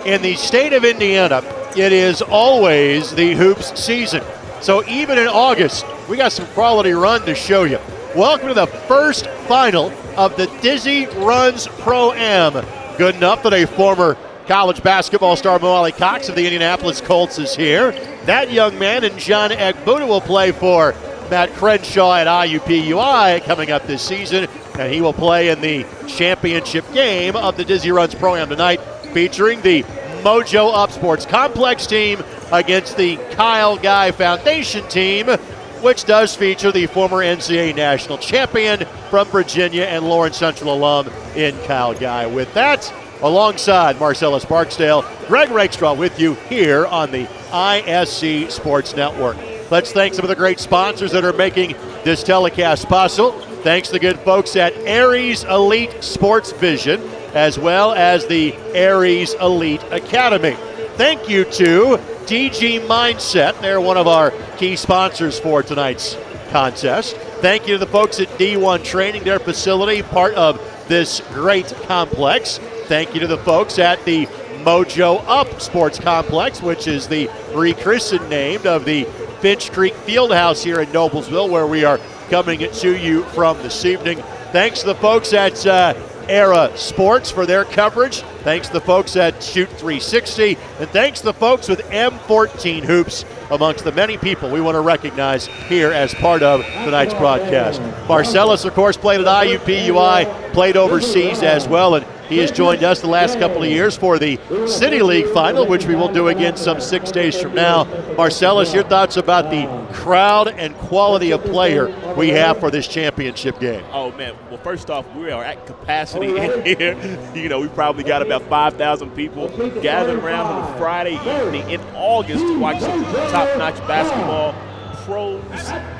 in the state of Indiana, it is always the hoops season. So even in August, we got some quality run to show you. Welcome to the first final of the Dizzy Runs Pro-Am. Good enough that a former college basketball star, Mo Cox of the Indianapolis Colts, is here. That young man and John Egbuda will play for Matt Crenshaw at IUPUI coming up this season, and he will play in the championship game of the Dizzy Runs Pro-Am tonight, featuring the Mojo Up Sports Complex team against the Kyle Guy Foundation team, which does feature the former NCAA national champion from Virginia and Lawrence Central alum in Kyle Guy. With that, alongside Marcellus Barksdale, Greg Rakestraw with you here on the ISC Sports Network. Let's thank some of the great sponsors that are making this telecast possible. Thanks to the good folks at Aries Elite Sports Vision, as well as the Aries Elite Academy. Thank you to DG Mindset. They're one of our key sponsors for tonight's contest. Thank you to the folks at D1 Training, their facility, part of this great complex. Thank you to the folks at the Mojo Up Sports Complex, which is the rechristened name of the Finch Creek Fieldhouse here in Noblesville, where we are coming to you from this evening. Thanks to the folks at Era Sports for their coverage. Thanks to the folks at Shoot 360. And thanks to the folks with M14 Hoops, amongst the many people we want to recognize here as part of tonight's broadcast. Marcellus, of course, played at IUPUI, played overseas as well, and he has joined us the last couple of years for the City League Final, which we will do again some 6 days from now. Marcellus, your thoughts about the crowd and quality of player we have for this championship game? Oh, man. Well, first off, we are at capacity in here. You know, we probably got about 5,000 people gathered around on a Friday evening in August to watch some top-notch basketball. Pros,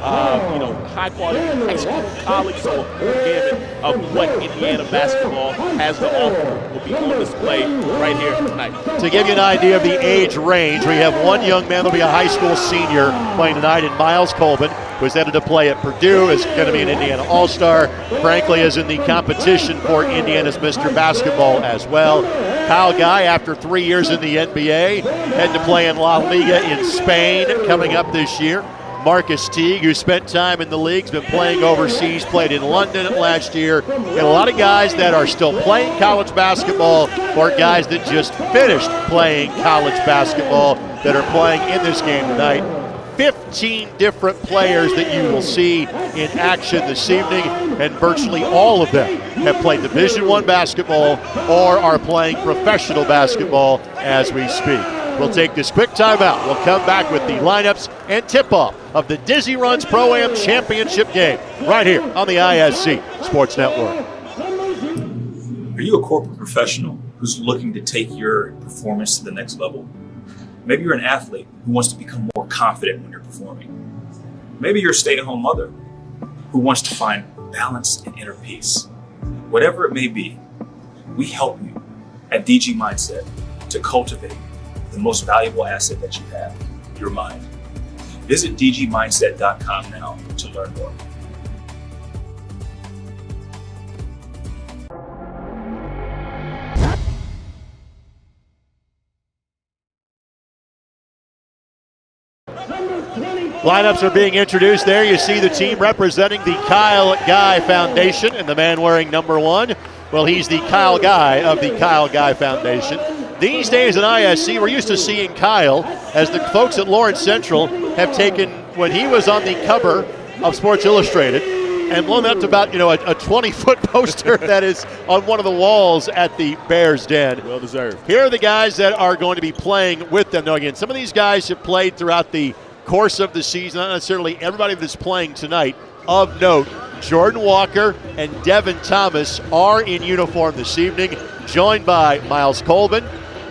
high-quality high school, college, so a gamut of what Indiana basketball has to offer will be on display right here tonight. To give you an idea of the age range, we have one young man who will be a high school senior playing tonight in Miles Colvin, who's headed to play at Purdue, is going to be an Indiana All-Star. Frankly, is in the competition for Indiana's Mr. Basketball as well. Kyle Guy, after 3 years in the NBA, heading to play in La Liga in Spain coming up this year. Marcus Teague, who spent time in the league, has been playing overseas, played in London last year. And a lot of guys that are still playing college basketball, or guys that just finished playing college basketball that are playing in this game tonight. 15 different players that you will see in action this evening, and virtually all of them have played Division I basketball or are playing professional basketball as we speak. We'll take this quick timeout. We'll come back with the lineups and tip-off of the Dizzy Runs Pro-Am Championship game right here on the ISC Sports Network. Are you a corporate professional who's looking to take your performance to the next level? Maybe you're an athlete who wants to become more confident when you're performing. Maybe you're a stay-at-home mother who wants to find balance and inner peace. Whatever it may be, we help you at DG Mindset to cultivate the most valuable asset that you have, your mind. Visit dgmindset.com now to learn more. Lineups are being introduced there. You see the team representing the Kyle Guy Foundation, and the man wearing number 1, well, he's the Kyle Guy of the Kyle Guy Foundation. These days in ISC, we're used to seeing Kyle as the folks at Lawrence Central have taken when he was on the cover of Sports Illustrated and blown up to about, a 20-foot poster that is on one of the walls at the Bears Den. Well deserved. Here are the guys that are going to be playing with them. Now, again, some of these guys have played throughout the course of the season, not necessarily everybody that's playing tonight. Of note, Jordan Walker and Devin Thomas are in uniform this evening, joined by Miles Colvin,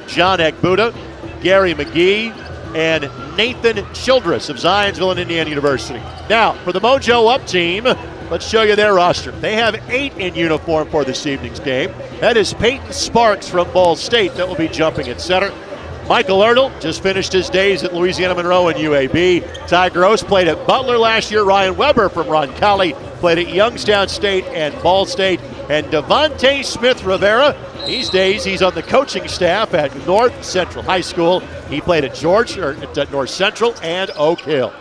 John Egbuda, Gary McGee, and Nathan Childress of Zionsville and Indiana University. Now, for the Mojo Up team, let's show you their roster. They have 8 in uniform for this evening's game. That is Peyton Sparks from Ball State that will be jumping at center. Michael Ertl just finished his days at Louisiana Monroe and UAB. Ty Gross played at Butler last year. Ryan Weber from Roncalli played at Youngstown State and Ball State. And Devontae Smith-Rivera These days, he's on the coaching staff at North Central High School. He played at at North Central and Oak Hill.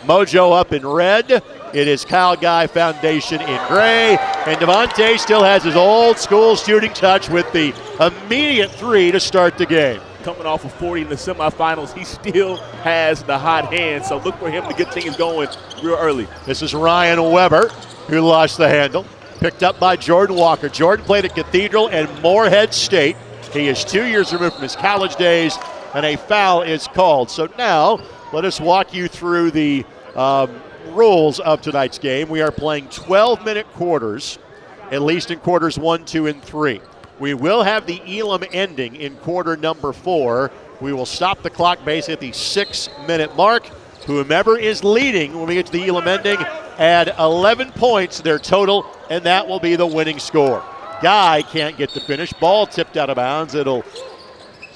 Mojo up in red. It is Kyle Guy Foundation in gray. And Devontae still has his old school shooting touch with the immediate three to start the game. Coming off of 40 in the semifinals, he still has the hot hand. So look for him to get things going real early. This is Ryan Weber, who lost the handle. Picked up by Jordan Walker. Jordan played at Cathedral and Morehead State. He is 2 years removed from his college days, and a foul is called. So now, let us walk you through the rules of tonight's game. We are playing 12-minute quarters, at least in quarters 1, 2, and 3. We will have the Elam ending in quarter number 4. We will stop the clock basically at the 6-minute mark. Whomever is leading when we get to the Elam ending, add 11 points, their total, and that will be the winning score. Guy can't get the finish. Ball tipped out of bounds. It'll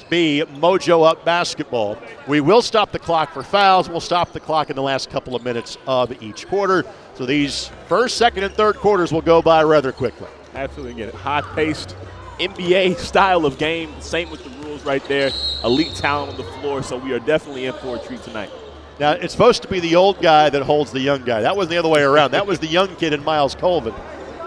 be Mojo up basketball. We will stop the clock for fouls. We'll stop the clock in the last couple of minutes of each quarter. So these first, second, and third quarters will go by rather quickly. Absolutely get it. High-paced NBA style of game. Same with the rules right there. Elite talent on the floor, so we are definitely in for a treat tonight. Now, it's supposed to be the old guy that holds the young guy. That wasn't the other way around. That was the young kid in Miles Colvin.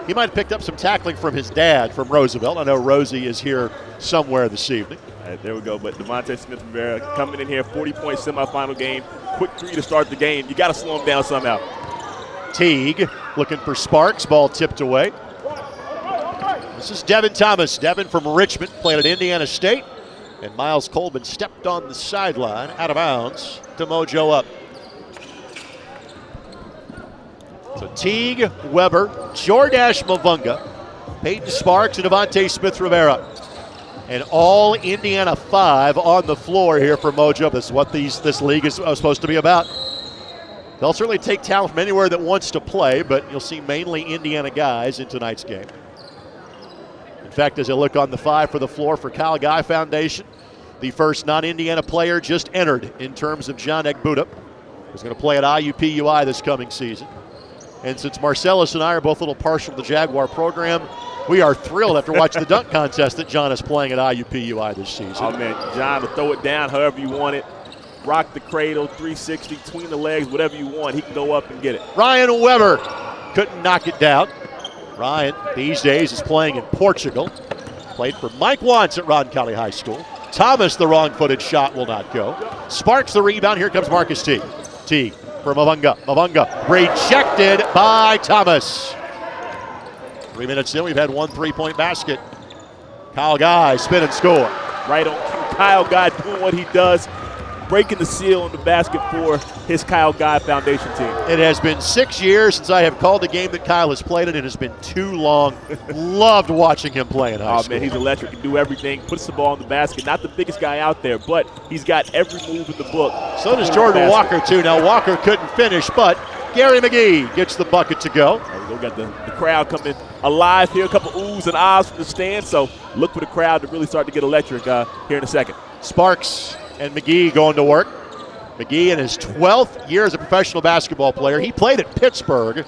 He might have picked up some tackling from his dad from Roosevelt. I know Rosie is here somewhere this evening. All right, there we go. But Devontae Smith-Rivera coming in here, 40-point semifinal game. Quick three to start the game. You got to slow him down somehow. Teague looking for Sparks. Ball tipped away. This is Devin Thomas. Devin from Richmond, played at Indiana State. And Miles Colvin stepped on the sideline, out of bounds, to Mojo up. So Teague, Weber, Jordash Mavunga, Peyton Sparks, and Devontae Smith-Rivera. And all Indiana 5 on the floor here for Mojo. This is what this league is supposed to be about. They'll certainly take talent from anywhere that wants to play, but you'll see mainly Indiana guys in tonight's game. In fact, as I look on the 5 for the floor for Kyle Guy Foundation, the first non-Indiana player just entered in terms of John Egbuda, who's going to play at IUPUI this coming season. And since Marcellus and I are both a little partial to the Jaguar program, we are thrilled after watching the dunk contest that John is playing at IUPUI this season. Oh, man, John will throw it down however you want it. Rock the cradle, 360, between the legs, whatever you want. He can go up and get it. Ryan Weber couldn't knock it down. Ryan, these days, is playing in Portugal. Played for Mike Wantz at Roncalli High School. Thomas, the wrong-footed shot will not go. Sparks the rebound. Here comes Marcus Teague. Teague for Mavunga. Mavunga rejected by Thomas. 3 minutes in, we've had one three-point basket. Kyle Guy, spin and score. Right on cue. Kyle Guy doing what he does, breaking the seal on the basket for his Kyle Guy Foundation team. It has been 6 years since I have called a game that Kyle has played in. It has been too long. Loved watching him play in high school. Oh, man, he's electric. Can do everything. Puts the ball in the basket. Not the biggest guy out there, but he's got every move in the book. So does Jordan Walker, too. Now, Walker couldn't finish, but Gary McGee gets the bucket to go. We got the crowd coming alive here. A couple oohs and ahs from the stand, so look for the crowd to really start to get electric here in a second. Sparks and McGee going to work. McGee in his 12th year as a professional basketball player. He played at Pittsburgh.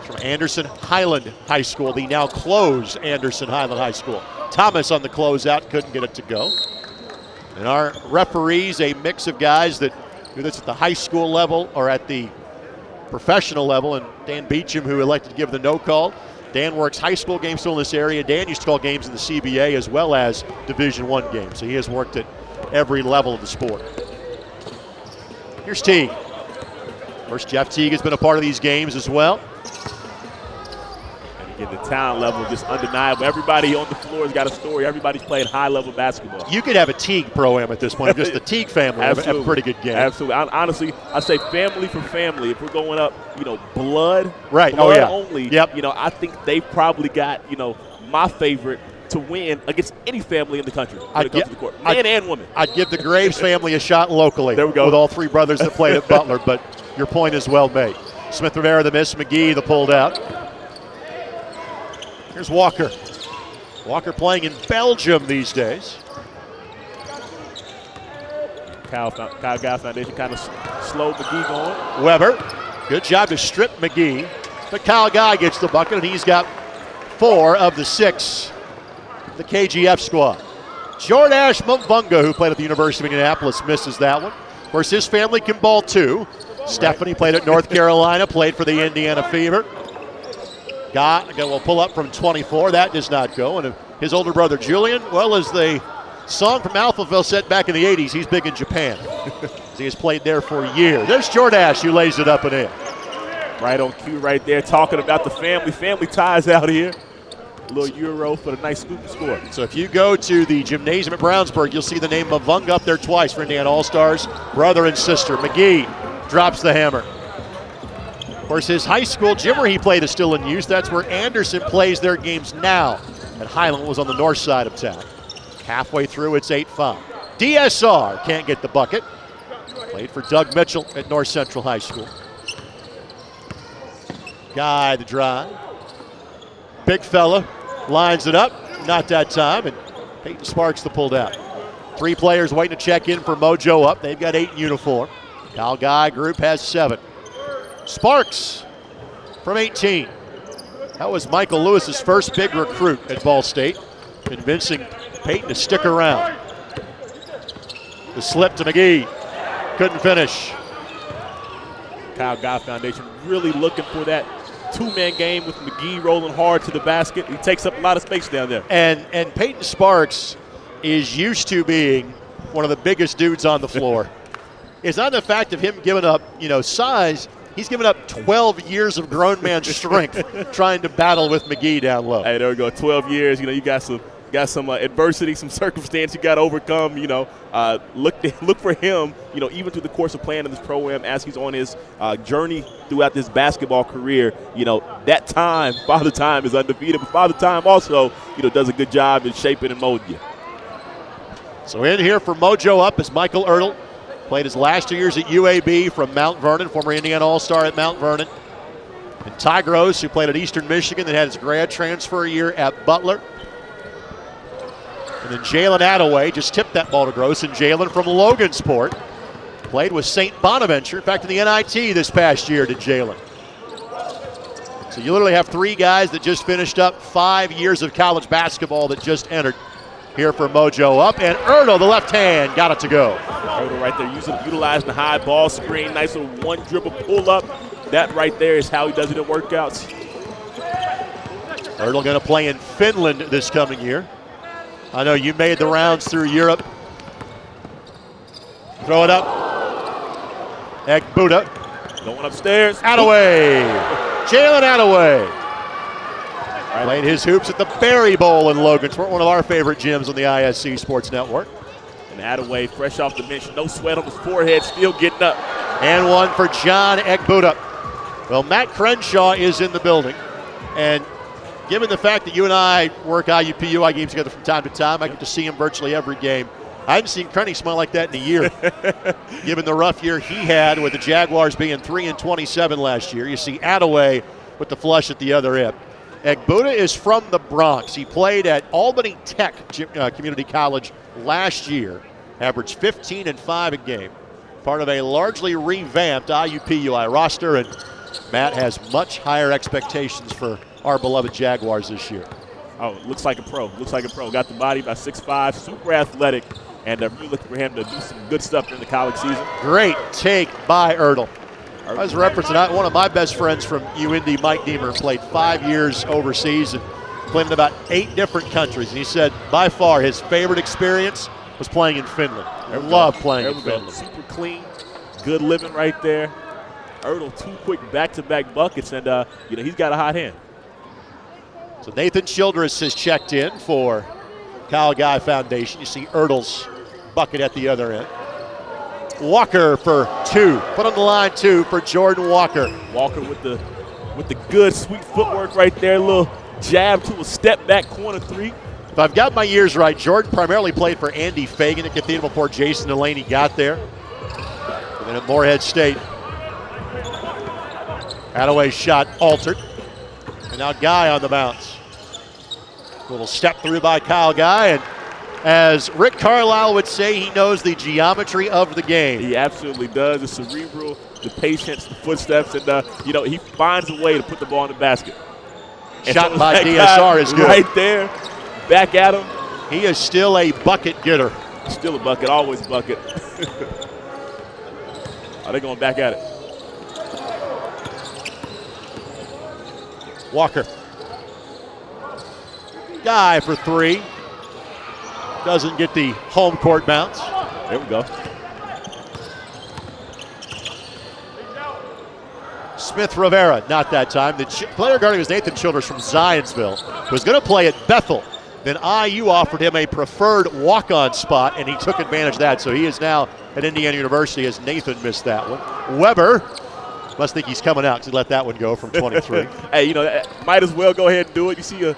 From Anderson Highland High School, the now closed Anderson Highland High School. Thomas on the closeout, couldn't get it to go. And our referees, a mix of guys that do this at the high school level or at the professional level, and Dan Beecham, who elected to give the no call. Dan works high school games still in this area. Dan used to call games in the CBA as well as Division I games, so he has worked at every level of the sport. Here's Teague. Of course, Jeff Teague has been a part of these games as well. And again, the talent level just undeniable. Everybody on the floor has got a story. Everybody's playing high-level basketball. You could have a Teague pro-am at this point. Just the Teague family have a pretty good game. Absolutely. Honestly, I say family for family. If we're going up, blood, right? Blood oh yeah, only. Yep. I think they probably got my favorite to win against any family in the country when it comes to the court, man and woman. I'd give the Graves family a shot locally. There we go. With all three brothers that played at Butler, but your point is well made. Smith-Rivera the miss, McGee the pulled out. Here's Walker. Walker playing in Belgium these days. Kyle Guy Foundation kind of slowed McGee going. Weber, good job to strip McGee, but Kyle Guy gets the bucket, and he's got 4 of the 6 the KGF squad. Jordash Mvunga, who played at the University of Indianapolis, misses that one. Of course, his family can ball too. Stephanie played at North Carolina, played for the Indiana Fever. Will pull up from 24. That does not go. And his older brother Julian, well, as the song from Alphaville said back in the 80s, he's big in Japan. He has played there for years. There's Jordash who lays it up and in. Right on cue right there, talking about the family ties out here. A little Euro for the nice scoop and score. So if you go to the gymnasium at Brownsburg, you'll see the name of Mvunga up there twice for Indiana All-Stars, brother and sister. McGee drops the hammer. Of course, his high school gym where he played is still in use. That's where Anderson plays their games now. And Highland was on the north side of town. Halfway through, it's 8-5. DSR can't get the bucket. Played for Doug Mitchell at North Central High School. Guy the drive. Big fella lines it up. Not that time. And Peyton Sparks the pull down. 3 players waiting to check in for Mojo up. They've got 8 in uniform. Kyle Guy group has 7. Sparks from 18. That was Michael Lewis's first big recruit at Ball State, convincing Peyton to stick around. The slip to McGee. Couldn't finish. Kyle Guy Foundation really looking for that 2-man game with McGee rolling hard to the basket. He takes up a lot of space down there. And Peyton Sparks is used to being one of the biggest dudes on the floor. It's not the fact of him giving up, size. He's given up 12 years of grown man strength trying to battle with McGee down low. Hey, there we go. 12 years. You got some adversity, some circumstance you got to overcome. Look for him. Even through the course of playing in this program, as he's on his journey throughout this basketball career. That time, Father Time is undefeated, but Father Time also, does a good job in shaping and molding you. So in here for Mojo up is Michael Ertl. Played his last 2 years at UAB from Mount Vernon, former Indiana All-Star at Mount Vernon. And Ty Gross, who played at Eastern Michigan, that had his grad transfer year at Butler. And then Jalen Attaway just tipped that ball to Gross. And Jalen from Logansport played with St. Bonaventure. In fact, in the NIT this past year did Jalen. So you literally have 3 guys that just finished up 5 years of college basketball that just entered. Here for Mojo up, and Ertl, the left hand, got it to go. Ertl right there, utilizing the high ball screen, nice little one dribble pull up. That right there is how he does it in workouts. Ertl going to play in Finland this coming year. I know you made the rounds through Europe. Throw it up. Egbuda. Going upstairs. Attaway. Jalen Attaway. Played his hoops at the Berry Bowl in Logansport, one of our favorite gyms on the ISC Sports Network. And Attaway, fresh off the bench, no sweat on his forehead, still getting up. And one for John Egbuda. Well, Matt Crenshaw is in the building. And given the fact that you and I work IUP UI games together from time to time, I get to see him virtually every game. I haven't seen Crenny smile like that in a year. Given the rough year he had with the Jaguars being 3-27 last year, you see Attaway with the flush at the other end. Egbuda is from the Bronx. He played at Albany Tech Community College last year, averaged 15 and 5 a game. Part of a largely revamped IUPUI roster, and Matt has much higher expectations for our beloved Jaguars this year. Oh, looks like a pro. Got the body by 6'5", super athletic, and really looking for him to do some good stuff during the college season. Great take by Ertl. I was referencing one of my best friends from UIndy, Mike Deemer, played 5 years overseas and played in about 8 different countries. And he said by far his favorite experience was playing in Finland. I love playing in Finland. Super clean, good living right there. Ertl, 2 quick back-to-back buckets, and he's got a hot hand. So Nathan Childress has checked in for Kyle Guy Foundation. You see Ertl's bucket at the other end. Walker for 2. Put on the line 2 for Jordan Walker. Walker with the good, sweet footwork right there. A little jab to a step back corner 3. If I've got my years right, Jordan primarily played for Andy Fagan at Cathedral before Jason Delaney got there. And then at Morehead State. Attaway's shot altered. And now Guy on the bounce. Little step through by Kyle Guy, and as Rick Carlisle would say, he knows the geometry of the game. He absolutely does. The cerebral, the patience, the footsteps, and he finds a way to put the ball in the basket. Shot by DSR is good. Right there, back at him. He is still a bucket getter. Still a bucket, always bucket. Are they going back at it? Walker. Guy for three. Doesn't get the home court bounce. There we go. Smith Rivera, not that time. The player guarding was Nathan Childress from Zionsville, who was going to play at Bethel. Then IU offered him a preferred walk-on spot, and he took advantage of that. So he is now at Indiana University as Nathan missed that one. Weber must think he's coming out because he let that one go from 23. Hey, you know, might as well go ahead and do it. You see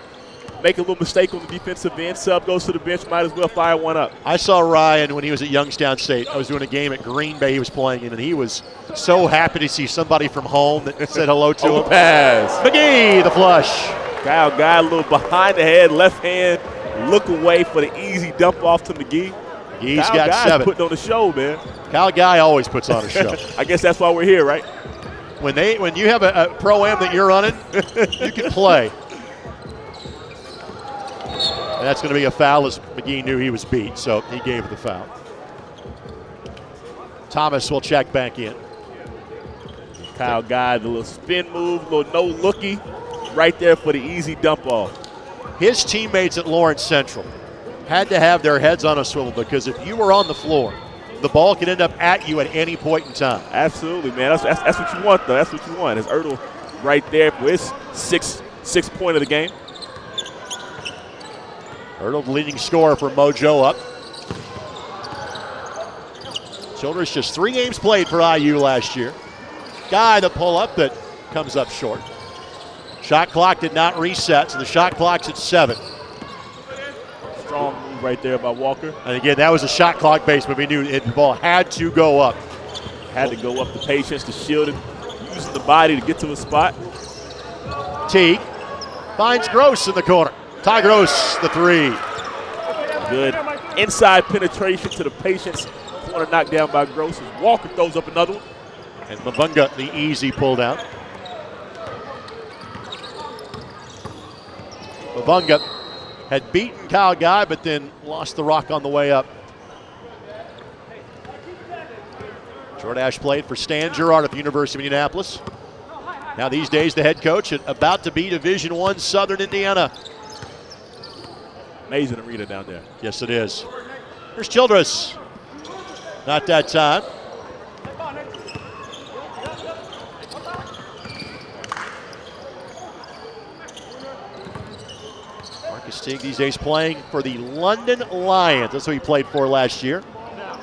make a little mistake on the defensive end. Sub goes to the bench. Might as well fire one up. I saw Ryan when he was at Youngstown State. I was doing a game at Green Bay he was playing in, and he was so happy to see somebody from home that said hello to him. Pass. McGee, the flush. Kyle Guy, a little behind the head, left hand, look away for the easy dump off to McGee. He's Kyle got Guy's 7. putting on the show, man. Kyle Guy always puts on a show. I guess that's why we're here, right? When you have a pro-am that you're running, you can play. And that's going to be a foul as McGee knew he was beat, so he gave the foul. Thomas will check back in. Kyle Guy, the little spin move, little no-looky, right there for the easy dump off. His teammates at Lawrence Central had to have their heads on a swivel because if you were on the floor, the ball could end up at you at any point in time. Absolutely, man. That's what you want, though. That's what you want. It's Ertl right there for his sixth point of the game. Ertl, the leading scorer for Mojo, up. Childress just 3 games played for IU last year. Guy, the pull-up that comes up short. Shot clock did not reset, so the shot clock's at 7. Strong move right there by Walker. And again, that was a shot clock base, but we knew the ball had to go up. Had to go up, the patience to shield it, using the body to get to a spot. Teague finds Gross in the corner. Ty Gross, the 3. Good inside penetration to the patience. Corner knocked down by Gross. Walker throws up another one. And Mavunga, the easy pull down. Mavunga had beaten Kyle Guy, but then lost the rock on the way up. Jordash played for Stan Gerard at the University of Indianapolis. Now these days the head coach at about to be Division I Southern Indiana. Amazing arena down there. Yes, it is. Here's Childress. Not that time. Marcus Teague these days playing for the London Lions. That's who he played for last year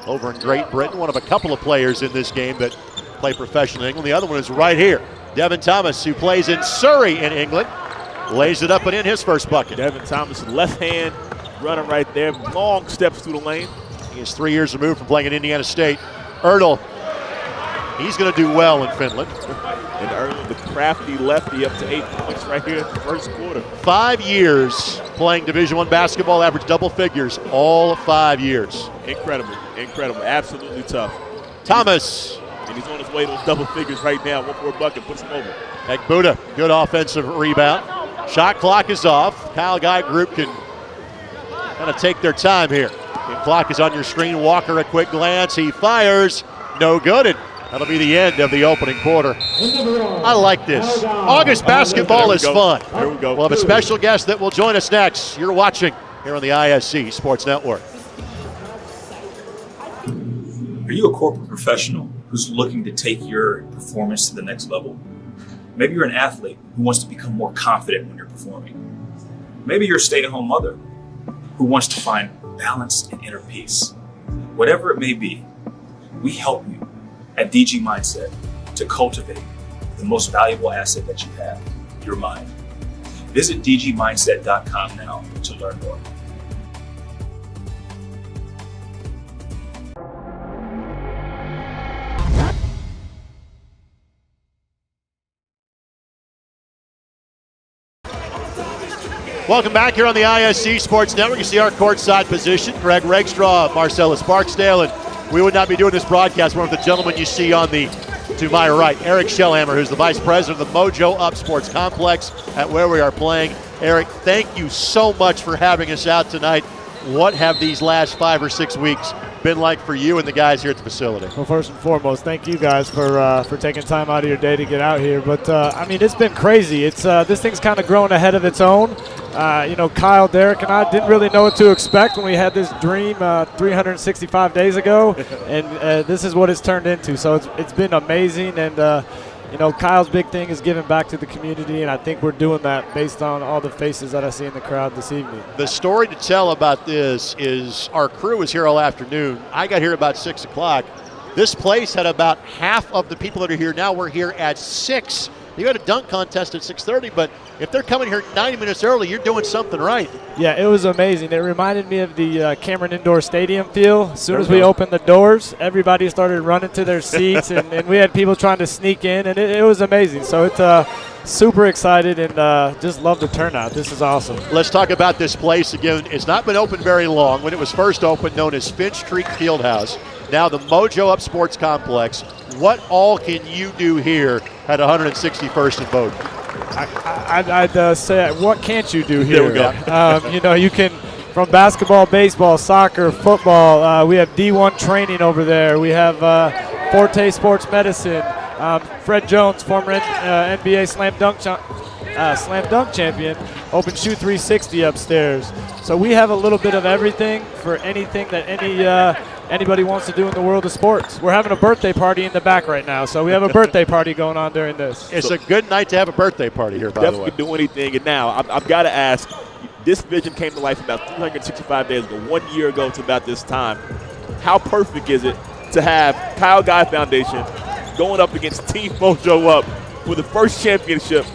over in Great Britain. One of a couple of players in this game that play professionally in England. The other one is right here. Devin Thomas, who plays in Surrey in England, lays it up and in his first bucket. Devin Thomas, left hand, running right there. Long steps through the lane. He is 3 years removed from playing at Indiana State. Ertl, he's going to do well in Finland. And Ertl, the crafty lefty, up to 8 points right here in the first quarter. 5 years playing Division I basketball, average double figures all 5 years. Incredible, incredible, absolutely tough. Thomas. And he's on his way to those double figures right now. One more bucket, puts him over. Egbuda, good offensive rebound. Shot clock is off. Kyle Guy group can kind of take their time here. The clock is on your screen. Walker, a quick glance. He fires. No good. And that'll be the end of the opening quarter. I like this. August basketball is fun. There we go. We'll have a special guest that will join us next. You're watching here on the ISC Sports Network. Are you a corporate professional who's looking to take your performance to the next level? Maybe you're an athlete who wants to become more confident when you're performing. Maybe you're a stay-at-home mother who wants to find balance and inner peace. Whatever it may be, we help you at DG Mindset to cultivate the most valuable asset that you have, your mind. Visit dgmindset.com now to learn more. Welcome back here on the ISC Sports Network. You see our courtside position. Greg Regstraw, Marcellus Barksdale, and we would not be doing this broadcast one of the gentlemen you see on the to my right, Eric Shellhammer, who's the Vice President of the Mojo Up Sports Complex at where we are playing. Eric, thank you so much for having us out tonight. What have these last 5 or 6 weeks been like for you and the guys here at the facility? Well, first and foremost, thank you guys for taking time out of your day to get out here. But, I mean, it's been crazy. It's this thing's kind of grown ahead of its own. Kyle, Derek, and I didn't really know what to expect when we had this dream 365 days ago, and this is what it's turned into. So it's been amazing, and Kyle's big thing is giving back to the community, and I think we're doing that based on all the faces that I see in the crowd this evening. The story to tell about this is our crew was here all afternoon. I got here about 6 o'clock. This place had about half of the people that are here now. We're here at 6. You had a dunk contest at 6:30, but if they're coming here 90 minutes early, you're doing something right. Yeah, it was amazing. It reminded me of the Cameron Indoor Stadium feel. As soon as we opened the doors, everybody started running to their seats, and we had people trying to sneak in, and it was amazing. So it's super excited and just love the turnout. This is awesome. Let's talk about this place again. It's not been open very long. When it was first opened, known as Finch Creek Fieldhouse, now the Mojo Up Sports Complex. What all can you do here at 161st and Bowdoin? I'd say, what can't you do here? There we go. You can, from basketball, baseball, soccer, football. We have D1 training over there. We have Forte Sports Medicine. Fred Jones, former NBA Slam Dunk champion, opened Shoe 360 upstairs. So we have a little bit of everything for anything that anybody wants to do in the world of sports. We're having a birthday party in the back right now, so we have a birthday party going on during this. It's a good night to have a birthday party here, by the way. Definitely do anything. And now I've got to ask, this vision came to life about 365 days ago, 1 year ago to about this time. How perfect is it to have Kyle Guy Foundation going up against Team Mojo Up for the first championship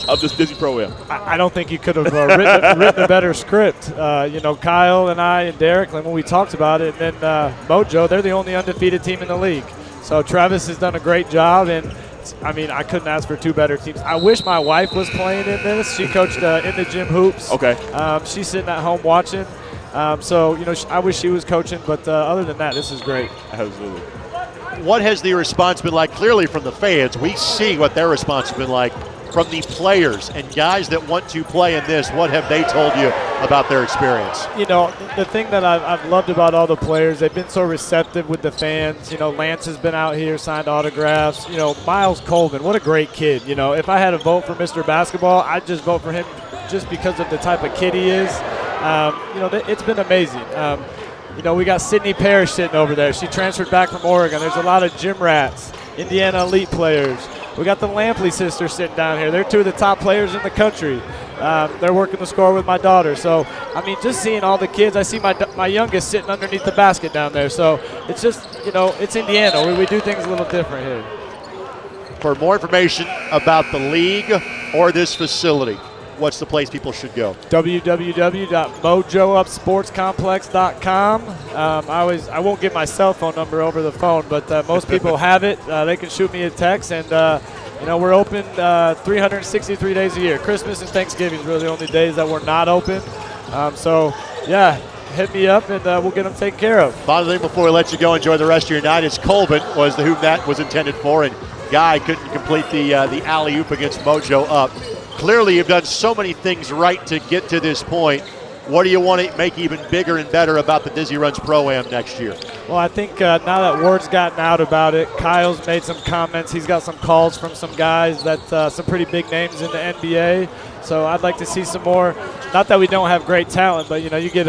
of this Disney Pro-Am? I don't think you could have written a better script. Kyle and I and Derek, when we talked about it, and then Mojo, they're the only undefeated team in the league. So Travis has done a great job, and I couldn't ask for two better teams. I wish my wife was playing in this. She coached in the gym hoops. Okay. She's sitting at home watching. I wish she was coaching, but other than that, this is great. Absolutely. What has the response been like? Clearly from the fans, we see what their response has been like. From the players and guys that want to play in this, what have they told you about their experience? The thing that I've loved about all the players, they've been so receptive with the fans. Lance has been out here, signed autographs. Miles Colvin, what a great kid. If I had to vote for Mr. Basketball, I'd just vote for him just because of the type of kid he is. It's been amazing. We got Sydney Parrish sitting over there. She transferred back from Oregon. There's a lot of gym rats, Indiana elite players. We got the Lampley sisters sitting down here. They're two of the top players in the country. They're working the score with my daughter. So, just seeing all the kids. I see my youngest sitting underneath the basket down there. So, it's just, it's Indiana. We do things a little different here. For more information about the league or this facility, what's the place people should go? www.mojoupsportscomplex.com. I won't give my cell phone number over the phone, but most people have it. They can shoot me a text, and we're open 363 days a year. Christmas and Thanksgiving is really the only days that we're not open. Hit me up, and we'll get them taken care of. Final thing before we let you go, enjoy the rest of your night, is Colvin was the hoop that was intended for, and Guy couldn't complete the alley-oop against Mojo Up. Clearly, you've done so many things right to get to this point. What do you want to make even bigger and better about the Dizzy Runs Pro-Am next year? Well, I think now that word's gotten out about it, Kyle's made some comments. He's got some calls from some guys some pretty big names in the NBA. So I'd like to see some more. Not that we don't have great talent, but, you get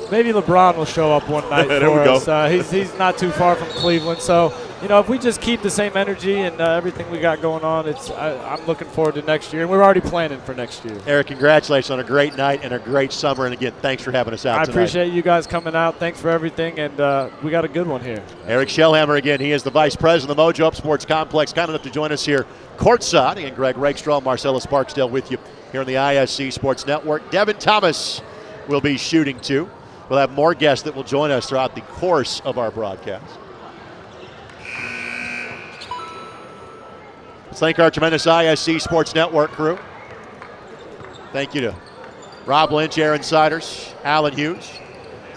maybe LeBron will show up one night for us. He's not too far from Cleveland. So, if we just keep the same energy and everything we got going on, I'm looking forward to next year. And we're already planning for next year. Eric, congratulations on a great night and a great summer. And, again, thanks for having us out tonight. I appreciate you guys coming out. Thanks for everything. And we got a good one here. Eric Shellhammer, again, he is the vice president of the Mojo Up Sports Complex. Kind enough to join us here courtside. And Greg Rakestraw, Marcellus Parksdale with you here on the ISC Sports Network. Devin Thomas will be shooting too. We'll have more guests that will join us throughout the course of our broadcast. Let's thank our tremendous ISC Sports Network crew. Thank you to Rob Lynch, Aaron Siders, Alan Hughes.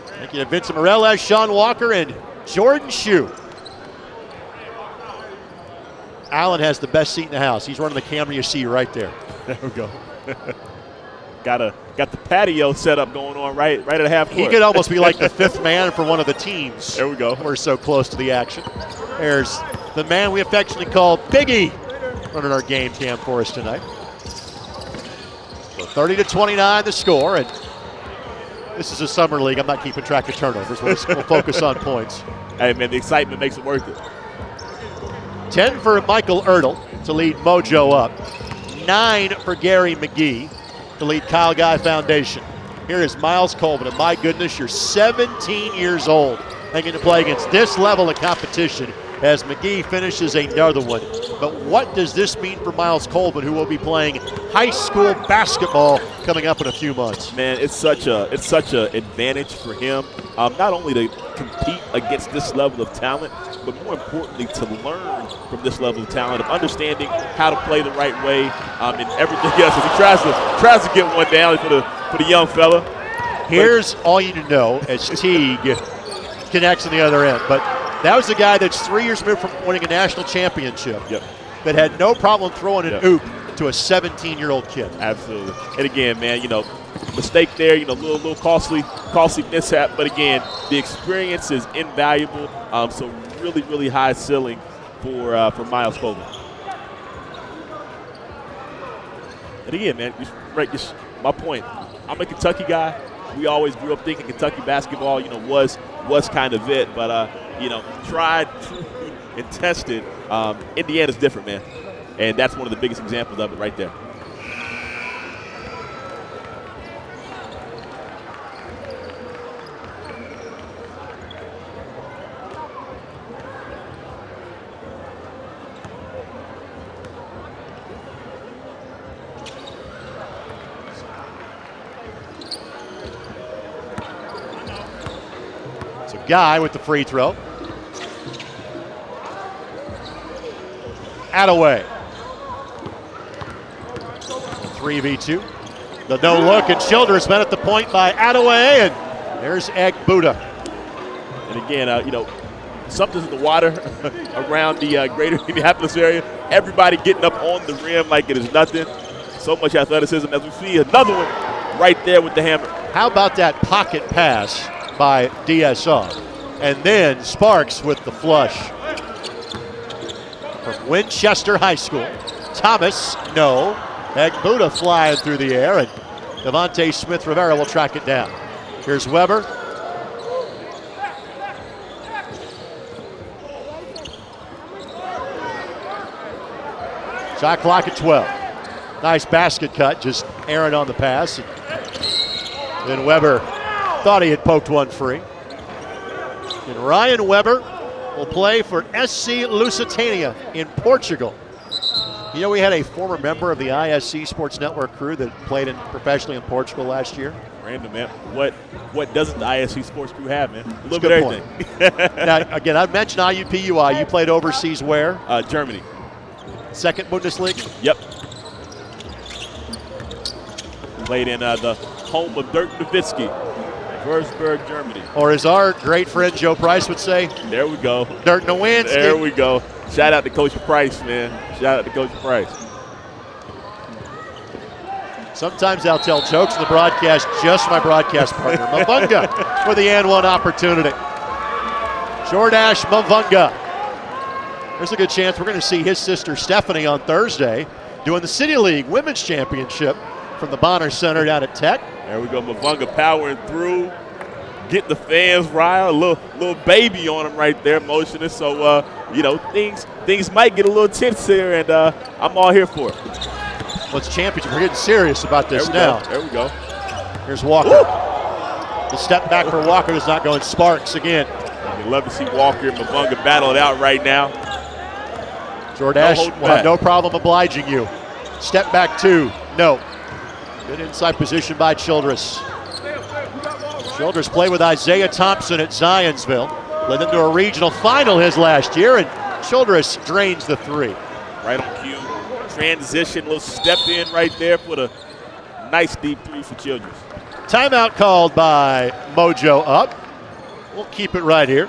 Thank you to Vincent Morales, Sean Walker, and Jordan Shue. Alan has the best seat in the house. He's running the camera you see right there. There we go. got the patio set up going on right at the half court. He could almost be like the fifth man for one of the teams. There we go. We're so close to the action. There's the man we affectionately call Biggie running our game cam for us tonight. So 30-29 the score, and this is a summer league. I'm not keeping track of turnovers. We'll focus on points. Hey, man, the excitement makes it worth it. 10 for Michael Ertl to lead Mojo up. 9 for Gary McGee to lead Kyle Guy Foundation. Here is Miles Colvin, and my goodness, you're 17 years old making to play against this level of competition as McGee finishes another one. But what does this mean for Miles Colvin, who will be playing high school basketball coming up in a few months? Man, it's such a advantage for him, not only to compete against this level of talent, but more importantly to learn from this level of talent, of understanding how to play the right way, and everything else. As he tries to get one down for the young fella. Here's all you need to know as Teague connects on the other end. But that was the guy that's 3 years removed from winning a national championship. Yep. That had no problem throwing an oop to a 17-year-old kid. Absolutely. And again, man, mistake there, little costly mishap. But again, the experience is invaluable. So really, really high ceiling for Miles Colvin. And again, man, just my point. I'm a Kentucky guy. We always grew up thinking Kentucky basketball, was kind of it. But tried, true, and tested. Indiana's different, man. And that's one of the biggest examples of it right there. So Guy with the free throw. Attaway. 3v2. The no look, and Childress met at the point by Attaway, and there's Buddha. And again, something's in the water around the greater Indianapolis area. Everybody getting up on the rim like it is nothing. So much athleticism as we see another one right there with the hammer. How about that pocket pass by DSR? And then Sparks with the flush. From Winchester High School. Thomas, no. Buddha flying through the air, and Devontae Smith-Rivera will track it down. Here's Weber. Shot clock at 12. Nice basket cut, just Aaron on the pass. And then Weber thought he had poked one free. And Ryan Weber will play for SC Lusitania in Portugal. We had a former member of the ISC Sports Network crew that played professionally in Portugal last year. Random, man. What doesn't the ISC Sports crew have, man? A little bit of everything. Now, again, I mentioned IUPUI. You played overseas where? Germany. Second Bundesliga? Yep. Played in the home of Dirk Nowitzki, Würzburg, Germany. Or as our great friend Joe Price would say, there we go. Dirk Nowitzki. There we go. Shout out to Coach Price, man. Shout out to Coach Price. Sometimes I'll tell jokes in the broadcast, just my broadcast partner, Mavunga, for the and one opportunity. Jordash Mavunga. There's a good chance we're going to see his sister Stephanie on Thursday doing the City League Women's Championship from the Bonner Center down at Tech. There we go, Mavunga powering through, get the fans riled, a little baby on him right there, motioning. So, things might get a little tense here, and I'm all here for it. Well, it's championship. We're getting serious about this now. There we go. Here's Walker. Woo! The step back for Walker is not going. Sparks again. You'd love to see Walker and Mavunga battle it out right now. Jordash will have no problem obliging you. Step back two. No. Good inside position by Childress. Childress played with Isaiah Thompson at Zionsville. Led them to a regional final his last year, and Childress drains the three. Right on cue. Transition, little step in right there for the nice deep three for Childress. Timeout called by Mojo up. We'll keep it right here.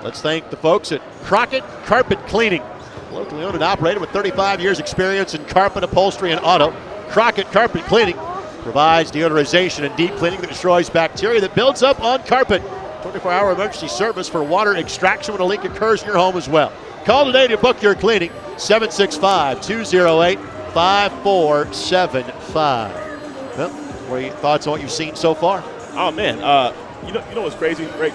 Let's thank the folks at Crockett Carpet Cleaning. Locally owned and operated with 35 years experience in carpet upholstery and auto. Crockett Carpet Cleaning, Provides deodorization and deep cleaning that destroys bacteria that builds up on carpet. 24-hour emergency service for water extraction when a leak occurs in your home as well. Call today to book your cleaning, 765-208-5475. Well, what are your thoughts on what you've seen so far? Oh, man. You know what's crazy, Rick?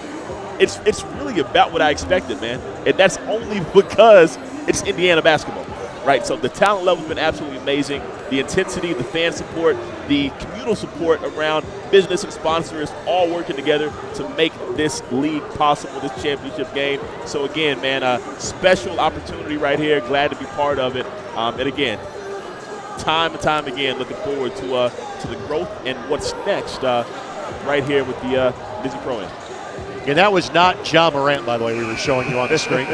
It's really about what I expected, man. And that's only because it's Indiana basketball, right? So the talent level has been absolutely amazing. The intensity, the fan support, the communal support around business and sponsors all working together to make this league possible, this championship game. So, again, man, a special opportunity right here. Glad to be part of it. And, again, time and time again, looking forward to the growth and what's next right here with the Dizzy Pro-Am. And that was not John Morant, by the way, we were showing you on the screen.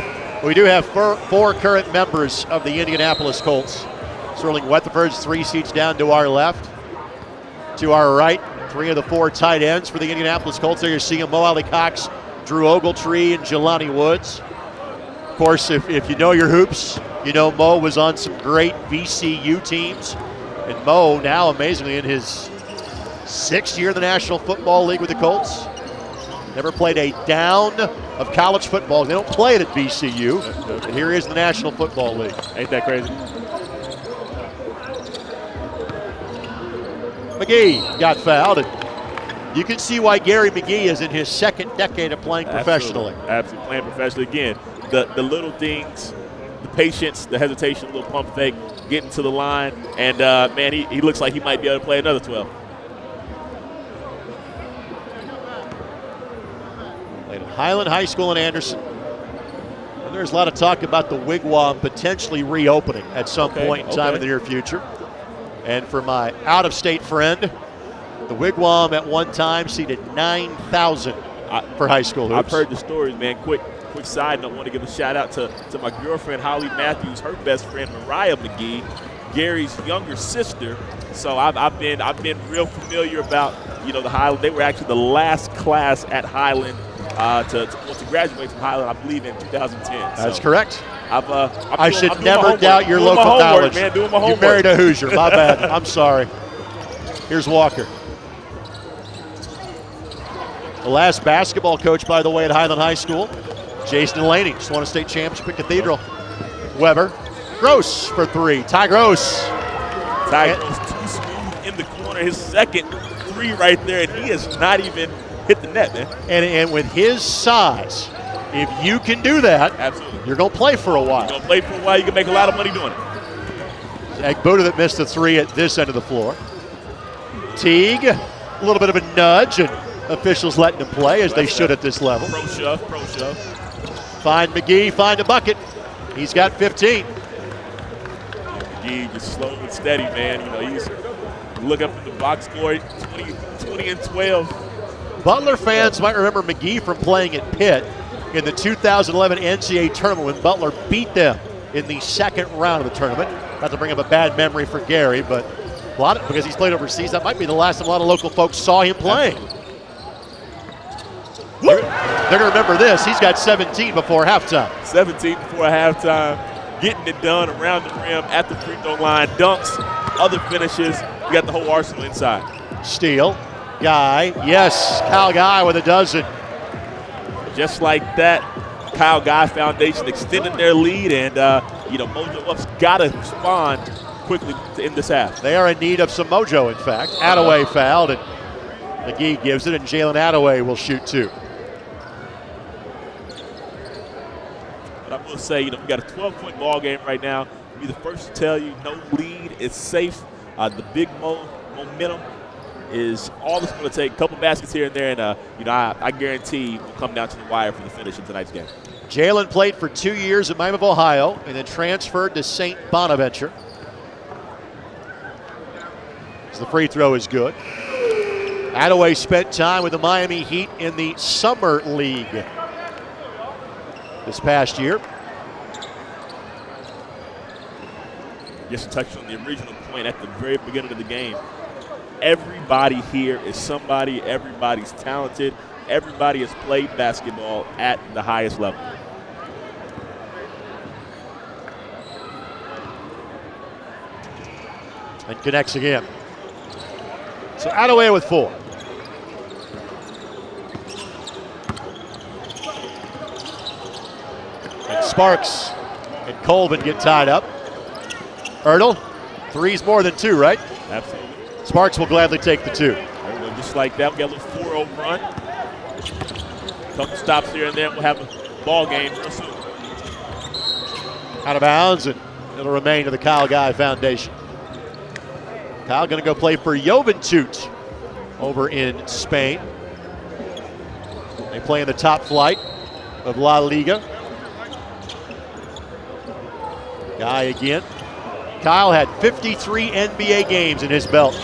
We do have four current members of the Indianapolis Colts. Sterling Weatherford's 3 seats down to our left. To our right, 3 of the 4 tight ends for the Indianapolis Colts. There you see Mo Alley-Cox, Drew Ogletree, and Jelani Woods. Of course, if you know your hoops, you know Mo was on some great VCU teams. And Mo now, amazingly, in his 6th year in the National Football League with the Colts. Never played a down of college football. They don't play it at VCU. And here he is in the National Football League. Ain't that crazy? McGee got fouled. And you can see why Gary McGee is in his 2nd decade of playing professionally. Absolutely, playing professionally. Again, the little things, the patience, the hesitation, a little pump fake, getting to the line. And, man, he looks like he might be able to play another 12. Played at Highland High School in Anderson. And there's a lot of talk about the Wigwam potentially reopening at some point in time in the near future. And for my out-of-state friend, the Wigwam at one time seated 9,000 for high school hoops. I've heard the stories, man. Quick side note, I want to give a shout-out to my girlfriend, Holly Matthews, her best friend, Mariah McGee, Gary's younger sister. So I've been real familiar about, the Highland. They were actually the last class at Highland to graduate from Highland, I believe, in 2010. That's correct. I should never doubt your local knowledge. Man, doing my homework. You married a Hoosier. My bad. I'm sorry. Here's Walker. The last basketball coach, by the way, at Highland High School, Jason Delaney, just won a state championship at Cathedral. Weber. Gross for 3. Ty Gross. Ty Gross too smooth in the corner. His 2nd 3 right there, and he has not even hit the net, man. And with his size, if you can do that, absolutely, you're going to play for a while. You're going to play for a while. You can make a lot of money doing it. Agbuda that missed the 3 at this end of the floor. Teague, a little bit of a nudge, and officials letting him play as they should at this level. Pro shove. Find McGee, find a bucket. He's got 15. McGee just slow and steady, man. He's looking up in the box score, 20 and 12. Butler fans might remember McGee from playing at Pitt in the 2011 NCAA tournament when Butler beat them in the 2nd round of the tournament. Not to bring up a bad memory for Gary, but because he's played overseas, that might be the last time a lot of local folks saw him playing. They're going to remember this. He's got 17 before halftime. 17 before halftime, getting it done around the rim, at the free throw line, dunks, other finishes. You got the whole arsenal inside. Steal. Guy. Yes, Kyle Guy with a dozen. Just like that, Kyle Guy Foundation extending their lead, and, Mojo Up's got to respond quickly to end this half. They are in need of some mojo, in fact. Attaway fouled, and McGee gives it, and Jalen Attaway will shoot 2. But I will say, we got a 12-point ball game right now. I'll be the first to tell you, no lead is safe. The big momentum is all it's going to take. A couple baskets here and there, and I guarantee we'll come down to the wire for the finish in tonight's game. Jalen played for 2 years at Miami of Ohio and then transferred to St. Bonaventure. So the free throw is good. Attaway spent time with the Miami Heat in the Summer League this past year. Just to touch on the original point at the very beginning of the game. Everybody here is somebody. Everybody's talented. Everybody has played basketball at the highest level. And connects again. So Attaway with 4. And Sparks and Colvin get tied up. Ertl, 3's more than 2, right? Absolutely. Sparks will gladly take the 2. Just like that, we got a little 4-0 run. Couple stops here and there, we'll have a ball game real soon. Out of bounds, and it'll remain to the Kyle Guy Foundation. Kyle going to go play for Juventud over in Spain. They play in the top flight of La Liga. Guy again. Kyle had 53 NBA games in his belt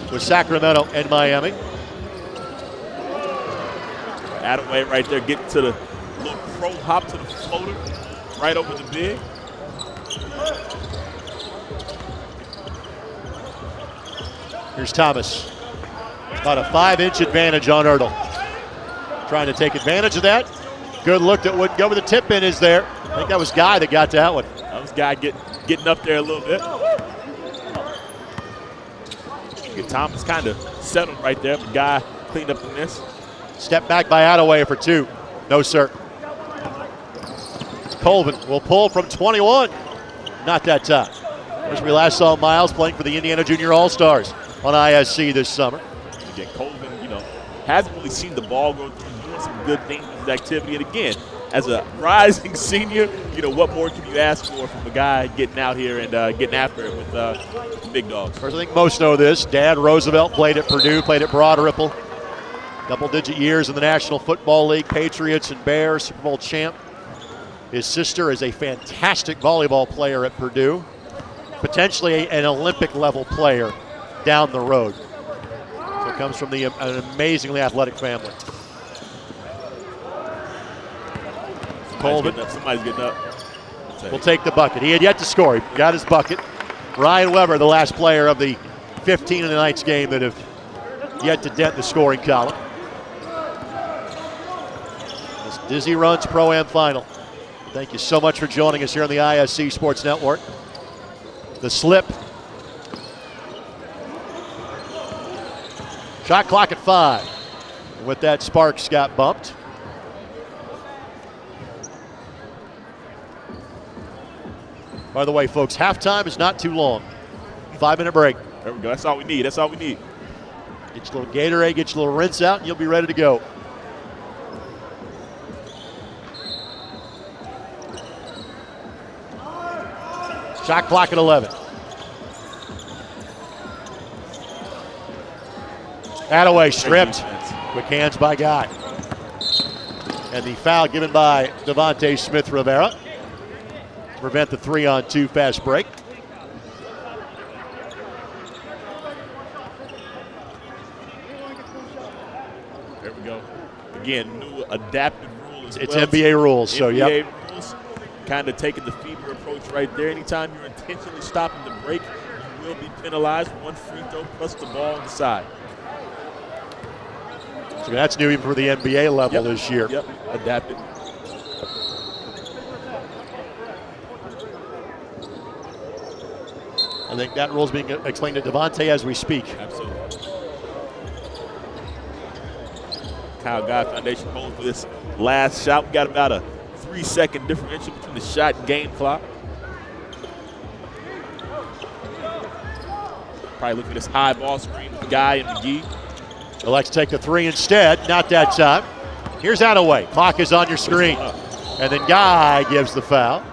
with Sacramento and Miami. Attaway right there, getting to the little pro hop to the floater, right over the big. Here's Thomas. About a 5-inch advantage on Ertl. Trying to take advantage of that. Good look that wouldn't go, but the tip in is there. I think that was Guy that got that one. That was Guy getting up there a little bit. Thomas kind of settled right there, but Guy cleaned up the miss. Step back by Attaway for 2. No, sir. Colvin will pull from 21. Not that time. As we last saw Miles playing for the Indiana Junior All-Stars on ISC this summer. Again, Colvin, hasn't really seen the ball go through, doing some good things with his activity. And again, as a rising senior, what more can you ask for from a guy getting out here and getting after it with the big dogs? First, I think most know this. Dad Roosevelt played at Purdue, played at Broad Ripple. Double-digit years in the National Football League, Patriots and Bears, Super Bowl champ. His sister is a fantastic volleyball player at Purdue, potentially an Olympic-level player down the road. So it comes from an amazingly athletic family. Colvin. Somebody's getting up. Will take the bucket. He had yet to score. He got his bucket. Ryan Weber, the last player of the 15 in the night's game that have yet to dent the scoring column. This Dizzy Runs Pro-Am Final. Thank you so much for joining us here on the ISC Sports Network. The slip. Shot clock at 5. And with that, Sparks got bumped. By the way, folks, halftime is not too long. 5-minute break. There we go. That's all we need. That's all we need. Get your little Gatorade, get your little rinse out, and you'll be ready to go. Shot clock at 11. Attaway stripped. Quick hands by Guy. And the foul given by Devontae Smith-Rivera. Prevent the 3-on-2 fast break. There we go. Again, new adaptive rule as It's well. NBA rules, so NBA yep. rules, kind of taking the fever approach right there. Anytime you're intentionally stopping the break, you will be penalized. 1 free throw plus the ball on the side. So that's new even for the NBA level this year. Yep, adapted. I think that rule is being explained to Devontae as we speak. Absolutely. Kyle Guy Foundation holds for this last shot. We got about a 3-second differential between the shot and game clock. Probably looking at this high ball screen with Guy and McGee. Elects to take the 3 instead. Not that time. Here's Attaway. Clock is on your screen. And then Guy gives the foul.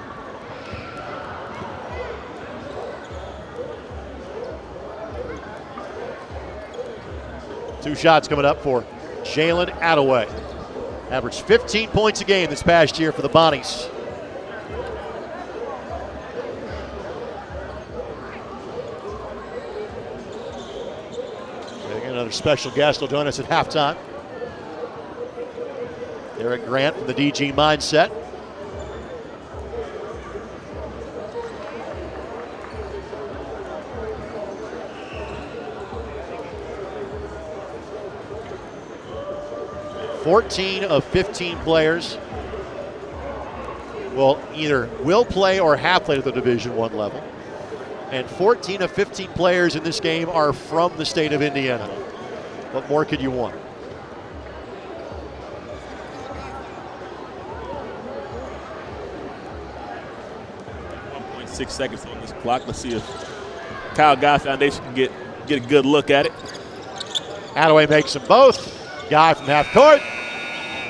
Two shots coming up for Jalen Attaway. Averaged 15 points a game this past year for the Bonnies. Another special guest will join us at halftime. Eric Grant from the DG Mindset. "14 of 15 players will play or have played at the Division I level. And 14 of 15 players in this game are from the state of Indiana. What more could you want? 1.6 seconds on this clock. Let's see if Kyle Guy Foundation can get a good look at it. Hadaway makes them both. Guy from half court.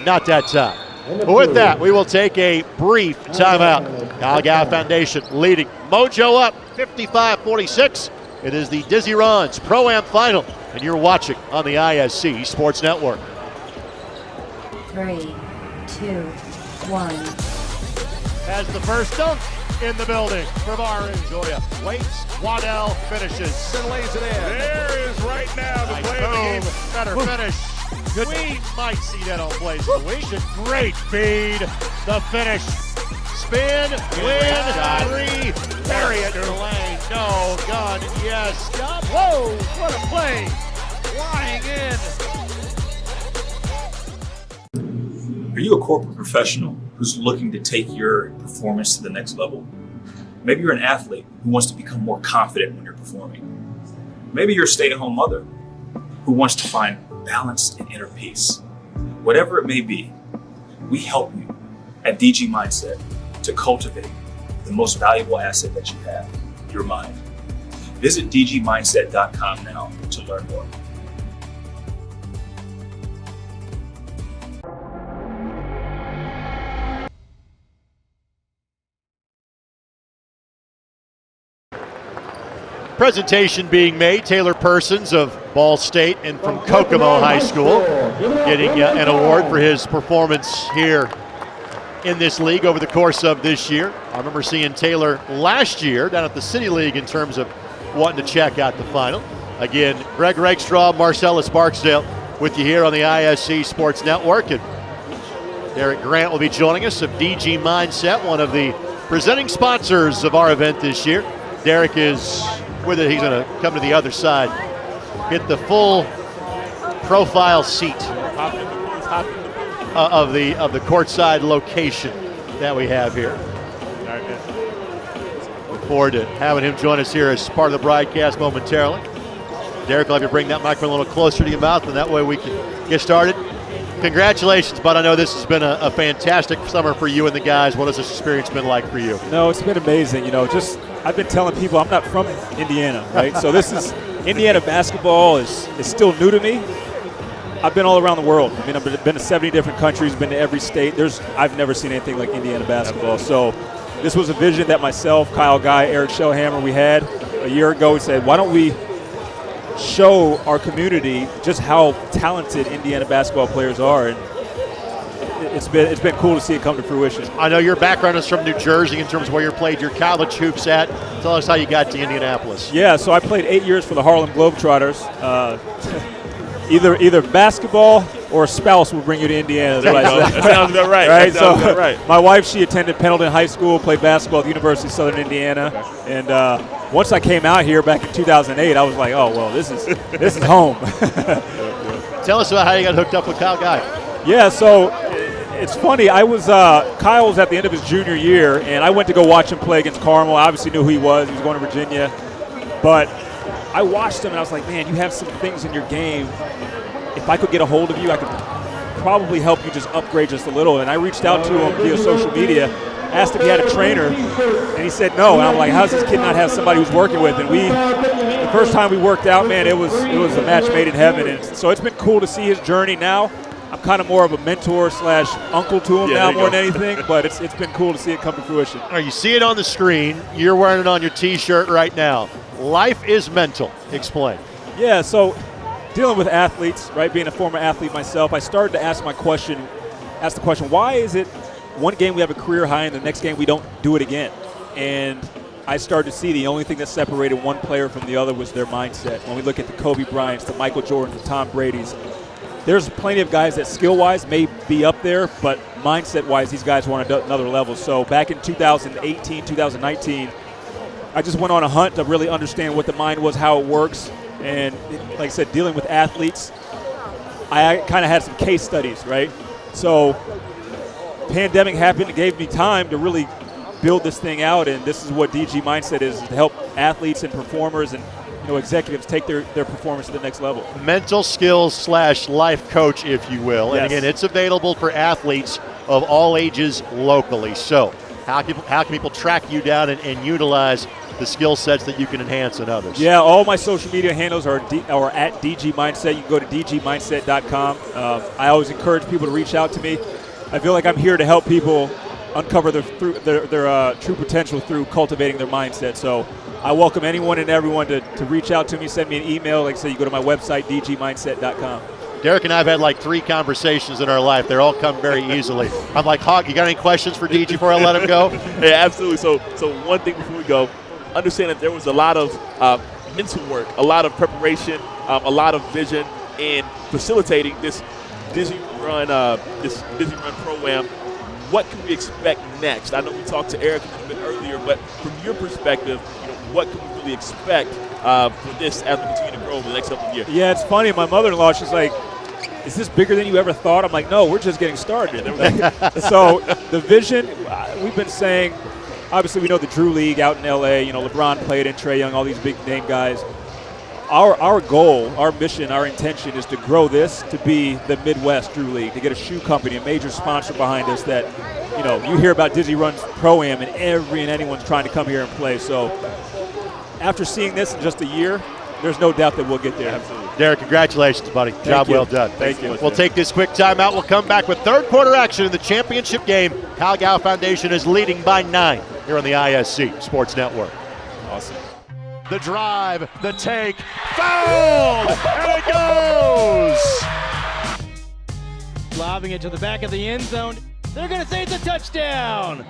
Not that time. But with that, we will take a brief timeout. Kyle Guy Foundation leading Mojo up 55-46. It is the Dizzy Ron's Pro-Am Final, and you're watching on the ISC Sports Network. 3, 2, 1. Has the first dunk in the building for Joya. Waits, Waddell finishes. And lays it in. There is right now the play of the game. Better finish. Good. We might see that on Plays of the Week. Great feed. The finish. Spin, win, three. Bury it in the lane. No, gun, yes. Stop. Whoa, what a play. Flying in. Are you a corporate professional who's looking to take your performance to the next level? Maybe you're an athlete who wants to become more confident when you're performing. Maybe you're a stay-at-home mother who wants to find balance and inner peace. Whatever it may be, we help you at DG Mindset to cultivate the most valuable asset that you have, your mind. Visit dgmindset.com now to learn more. Presentation being made, Taylor Persons of Ball State and from Kokomo High School getting an award for his performance here in this league over the course of this year. I remember seeing Taylor last year down at the City League in terms of wanting to check out the final. Again, Greg Rakestraw, Marcellus Barksdale with you here on the ISC Sports Network. And Derek Grant will be joining us of DG Mindset, one of the presenting sponsors of our event this year. Derek is with it. He's going to come to the other side, get the full profile seat of the courtside location that we have here. Look forward to having him join us here as part of the broadcast momentarily. Derek, I'll have you bring that microphone a little closer to your mouth, and that way we can get started. Congratulations, bud. I know this has been a fantastic summer for you and the guys. What has this experience been like for you? No, it's been amazing. I've been telling people I'm not from Indiana, right? So this is Indiana basketball is still new to me. I've been all around the world. I mean, I've been to 70 different countries, been to every state. I've never seen anything like Indiana basketball. So this was a vision that myself, Kyle Guy, Eric Shellhammer, we had a year ago. We said, why don't we show our community just how talented Indiana basketball players are, and it's been cool to see it come to fruition. I know your background is from New Jersey in terms of where you played your college hoops at. Tell us how you got to Indianapolis. Yeah, so I played 8 years for the Harlem Globetrotters. Either basketball or a spouse will bring you to Indiana. That sounds about right. Right. That sounds about right. My wife, she attended Pendleton High School, played basketball at the University of Southern Indiana, and once I came out here back in 2008, I was like, oh well, this is home. Tell us about how you got hooked up with Kyle Guy. Yeah, so it's funny. Kyle was at the end of his junior year, and I went to go watch him play against Carmel. I obviously knew who he was. He was going to Virginia, but I watched him, and I was like, man, you have some things in your game. If I could get a hold of you, I could probably help you just upgrade just a little. And I reached out to him via social media, asked if he had a trainer, and he said no. And I'm like, how does this kid not have somebody who's working with? And the first time we worked out, man, it was a match made in heaven. And so it's been cool to see his journey now. I'm kind of more of a mentor / uncle to him now more than anything, but it's been cool to see it come to fruition. All right, you see it on the screen. You're wearing it on your T-shirt right now. Life is mental. Explain. Yeah, so dealing with athletes, right, being a former athlete myself, I started to ask the question, why is it one game we have a career high and the next game we don't do it again? And I started to see the only thing that separated one player from the other was their mindset. When we look at the Kobe Bryants, the Michael Jordans, the Tom Brady's, there's plenty of guys that skill-wise may be up there, but mindset-wise, these guys were on another level. So back in 2018, 2019, I just went on a hunt to really understand what the mind was, how it works. And like I said, dealing with athletes, I kind of had some case studies, right? So pandemic happened. It gave me time to really build this thing out, and this is what DG Mindset is, to help athletes and performers and executives take their performance to the next level. Mental skills / life coach, if you will. Yes. And again, it's available for athletes of all ages locally. So how can people track you down and utilize the skill sets that you can enhance in others? Yeah, all my social media handles are at DG Mindset. You can go to dgmindset.com. I always encourage people to reach out to me. I feel like I'm here to help people uncover their true potential through cultivating their mindset. So I welcome anyone and everyone to reach out to me, send me an email. Like I said, you go to my website, dgmindset.com. Derek and I have had like 3 conversations in our life. They're all come very easily. I'm like, Hawk, you got any questions for DG before I let him go? Yeah, absolutely. So one thing before we go, understand that there was a lot of mental work, a lot of preparation, a lot of vision in facilitating this Dizzy Run program. What can we expect next? I know we talked to Eric a little bit earlier, but from your perspective, what can we really expect for this as we continue to grow over the next couple of years? Yeah, it's funny. My mother-in-law, she's like, is this bigger than you ever thought? I'm like, no, we're just getting started. So the vision, we've been saying, obviously we know the Drew League out in L.A., LeBron played in, Trae Young, all these big-name guys. Our goal, our mission, our intention is to grow this to be the Midwest Drew League, to get a shoe company, a major sponsor behind us that, you hear about Dizzy Run's Pro-Am and anyone's trying to come here and play. So after seeing this in just a year, there's no doubt that we'll get there. Absolutely. Derek, congratulations, buddy. Job well done. Thank you. We'll take this quick timeout. We'll come back with third quarter action in the championship game. Kyle Gow Foundation is leading by 9 here on the ISC Sports Network. Awesome. The drive, the take, fouled, and it goes! Lobbing it to the back of the end zone. They're going to say it's a touchdown.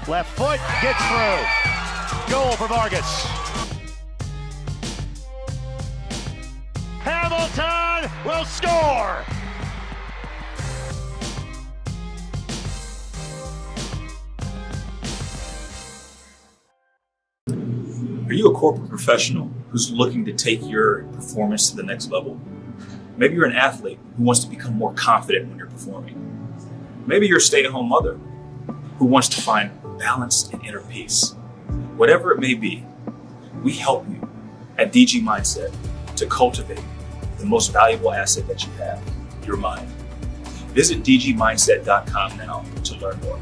Left foot gets through. Goal for Vargas. Hamilton will score! Are you a corporate professional who's looking to take your performance to the next level? Maybe you're an athlete who wants to become more confident when you're performing. Maybe you're a stay-at-home mother who wants to find balance and inner peace. Whatever it may be, we help you at DG Mindset to cultivate the most valuable asset that you have, your mind. Visit dgmindset.com now to learn more.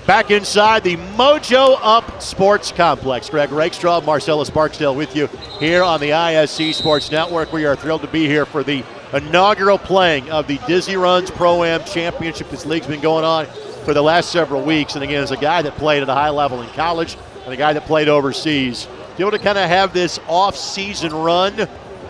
Back inside the Mojo Up Sports Complex. Greg Rakestraw, Marcellus Barksdale with you here on the ISC Sports Network. We are thrilled to be here for the inaugural playing of the Dizzy Runs Pro-Am Championship. This league's been going on for the last several weeks. And again, as a guy that played at a high level in college and a guy that played overseas, to be able to kind of have this off-season run,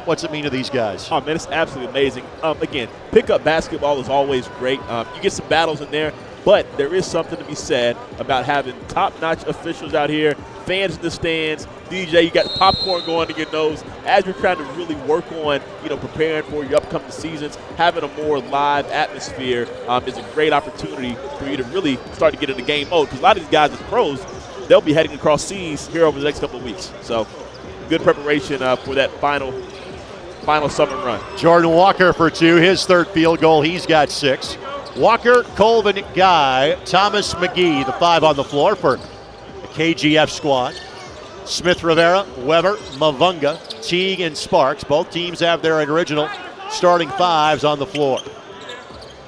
what's it mean to these guys? Oh, man, it's absolutely amazing. Again, pickup basketball is always great. You get some battles in there. But there is something to be said about having top-notch officials out here, fans in the stands, DJ, you got popcorn going to your nose. As you're trying to really work on, preparing for your upcoming seasons, having a more live atmosphere is a great opportunity for you to really start to get into game mode. Because a lot of these guys as pros, they'll be heading across seas here over the next couple of weeks. So good preparation for that final summer run. Jordan Walker for 2, his third field goal. He's got 6. Walker, Colvin, Guy, Thomas McGee, the 5 on the floor for the KGF squad. Smith, Rivera, Weber, Mavunga, Teague, and Sparks. Both teams have their original starting 5s on the floor.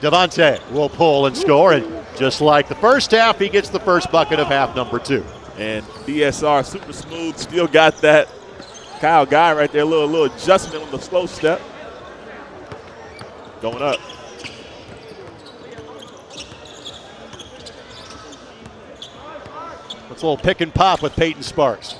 Devontae will pull and score, and just like the first half, he gets the first bucket of half number 2. And DSR, super smooth, still got that Kyle Guy right there, a little adjustment on the slow step. Going up. It's a little pick and pop with Peyton Sparks.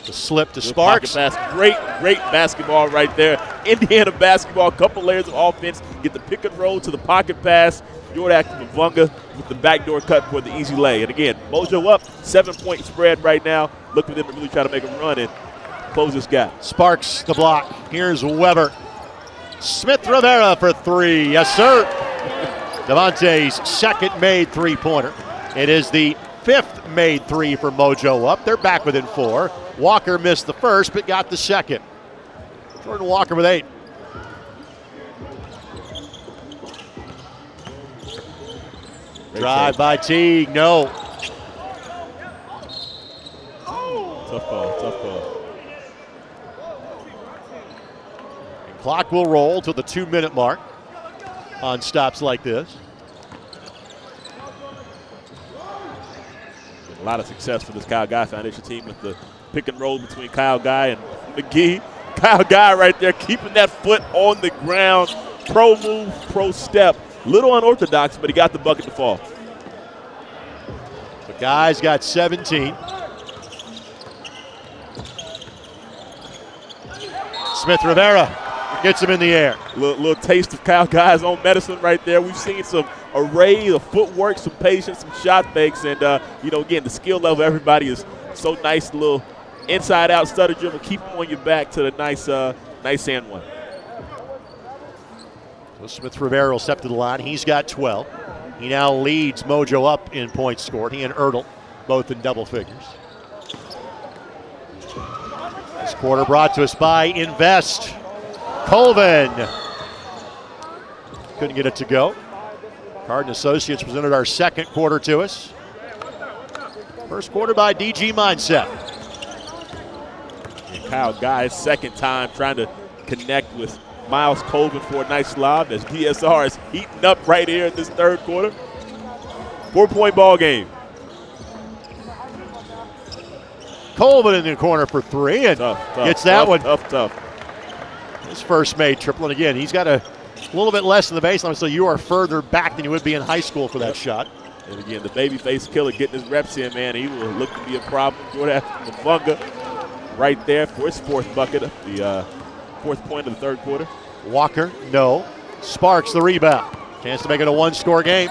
The slip to Sparks. Great basketball right there. Indiana basketball, couple layers of offense. Get the pick and roll to the pocket pass. Yordak to Mavunga with the backdoor cut for the easy lay. And again, Mojo up, 7-point spread right now. Look for them to really try to make a run and close this gap. Sparks the block. Here's Weber. Smith Rivera for 3. Yes, sir. Devontae's second made three-pointer. It is the 5th made 3 for Mojo up. They're back within 4. Walker missed the first, but got the second. Jordan Walker with 8. Drive by Teague, no. Tough call, tough call. And clock will roll to the 2-minute mark on stops like this. A lot of success for this Kyle Guy Foundation team with the pick and roll between Kyle Guy and McGee. Kyle Guy right there keeping that foot on the ground. Pro move, pro step. Little unorthodox, but he got the bucket to fall. The Guy's got 17. Smith Rivera gets him in the air. Little taste of Kyle Guy's own medicine right there. We've seen some array of footwork, some patience, some shot fakes, and again, the skill level of everybody is so nice. Little inside-out stutter dribble, keep them on your back to the nice and one. So Smith Rivera will step to the line. He's got 12. He now leads Mojo up in points scored. He and Ertl both in double figures. This quarter brought to us by Invest. Colvin couldn't get it to go. Card & Associates presented our second quarter to us. First quarter by DG Mindset. And Kyle Guy's second time trying to connect with Miles Colvin for a nice lob as DSR is heating up right here in this third quarter. 4-point ball game. Colvin in the corner for three and gets that one. Tough. His first made triple, and again, he's got a little bit less than the baseline, so you are further back than you would be in high school for that shot. And again, the babyface killer getting his reps in, man. He will look to be a problem. Jordan Mafunga right there for his fourth bucket, the fourth point of the third quarter. Walker, no. Sparks the rebound. Chance to make it a one-score game.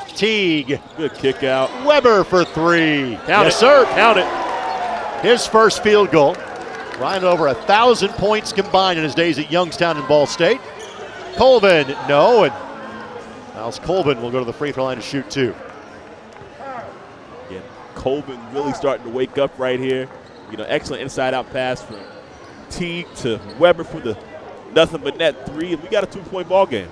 Teague. Good kick out. Weber for three. Count yes, it. sir. Count it. His first field goal. Ryan over 1,000 points combined in his days at Youngstown and Ball State. Colvin, no. And Miles Colvin will go to the free throw line to shoot two. Again, Colvin really starting to wake up right here. Excellent inside-out pass from Teague to Weber for the nothing but net three, and we got a 2-point ball game.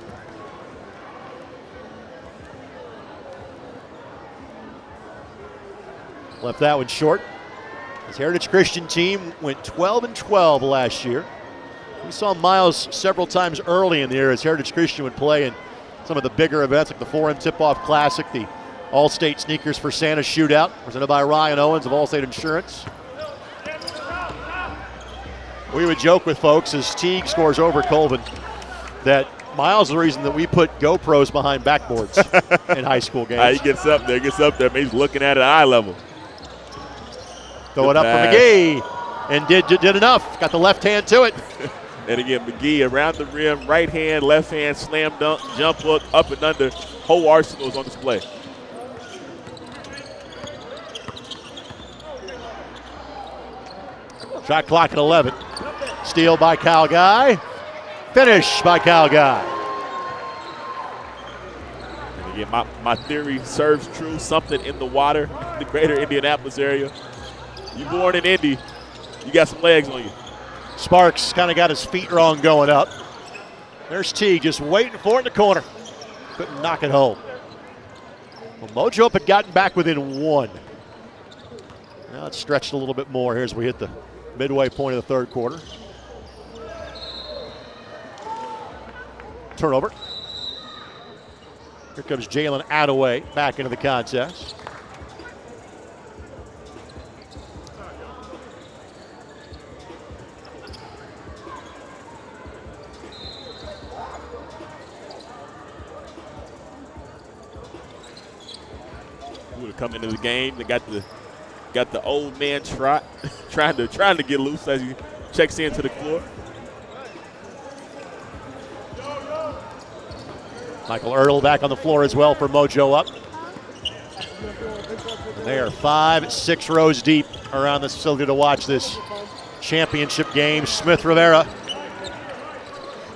Left that one short. His Heritage Christian team went 12-12 last year. We saw Miles several times early in the year as Heritage Christian would play in some of the bigger events like the 4M Tip-Off Classic, the All-State Sneakers for Santa Shootout, presented by Ryan Owens of Allstate Insurance. We would joke with folks as Teague scores over Colvin that Miles is the reason that we put GoPros behind backboards in high school games. He gets up there, he's looking at it at eye level. Throw it up for McGee, and did enough. Got the left hand to it. And again, McGee around the rim, right hand, left hand, slam dunk, jump hook, up and under. Whole arsenal is on display. Shot clock at 11. Steal by Kyle Guy. Finish by Kyle Guy. And again, my theory serves true. Something in the water, in the greater Indianapolis area. You born in Indy, you got some legs on you. Sparks kind of got his feet wrong going up. There's Teague just waiting for it in the corner. Couldn't knock it home. Well, Mojo up had gotten back within one. Now it's stretched a little bit more here as we hit the midway point of the third quarter. Turnover. Here comes Jalen Attaway back into the contest. Would have come into the game. They got the old man trot, trying to get loose as he checks into the floor. Michael Ertl back on the floor as well for Mojo up. And they are 5-6 rows deep around this facility to watch this championship game. Smith Rivera.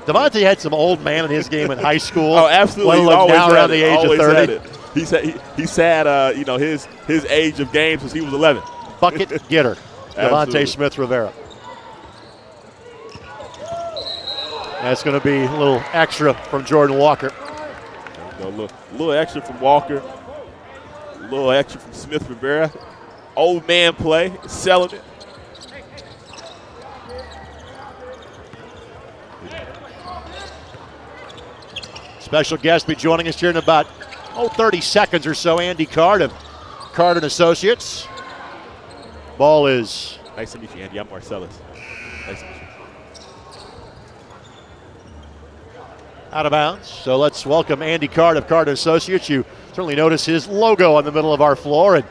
Devontae had some old man in his game in high school. Oh, absolutely. Let alone now around the age of 30. He's had his age of games since he was 11. Bucket getter, Devontae Smith Rivera. That's going to be a little extra from Jordan Walker. A little extra from Walker. A little extra from Smith Rivera. Old man play, selling it. Special guest be joining us here in about 30 seconds or so. Andy Card of Card and Associates. Ball is Nice to meet you, Andy. I'm Marcellus. Nice to meet you. out of bounds. So let's welcome Andy Card of Card and Associates. You certainly notice his logo on the middle of our floor. And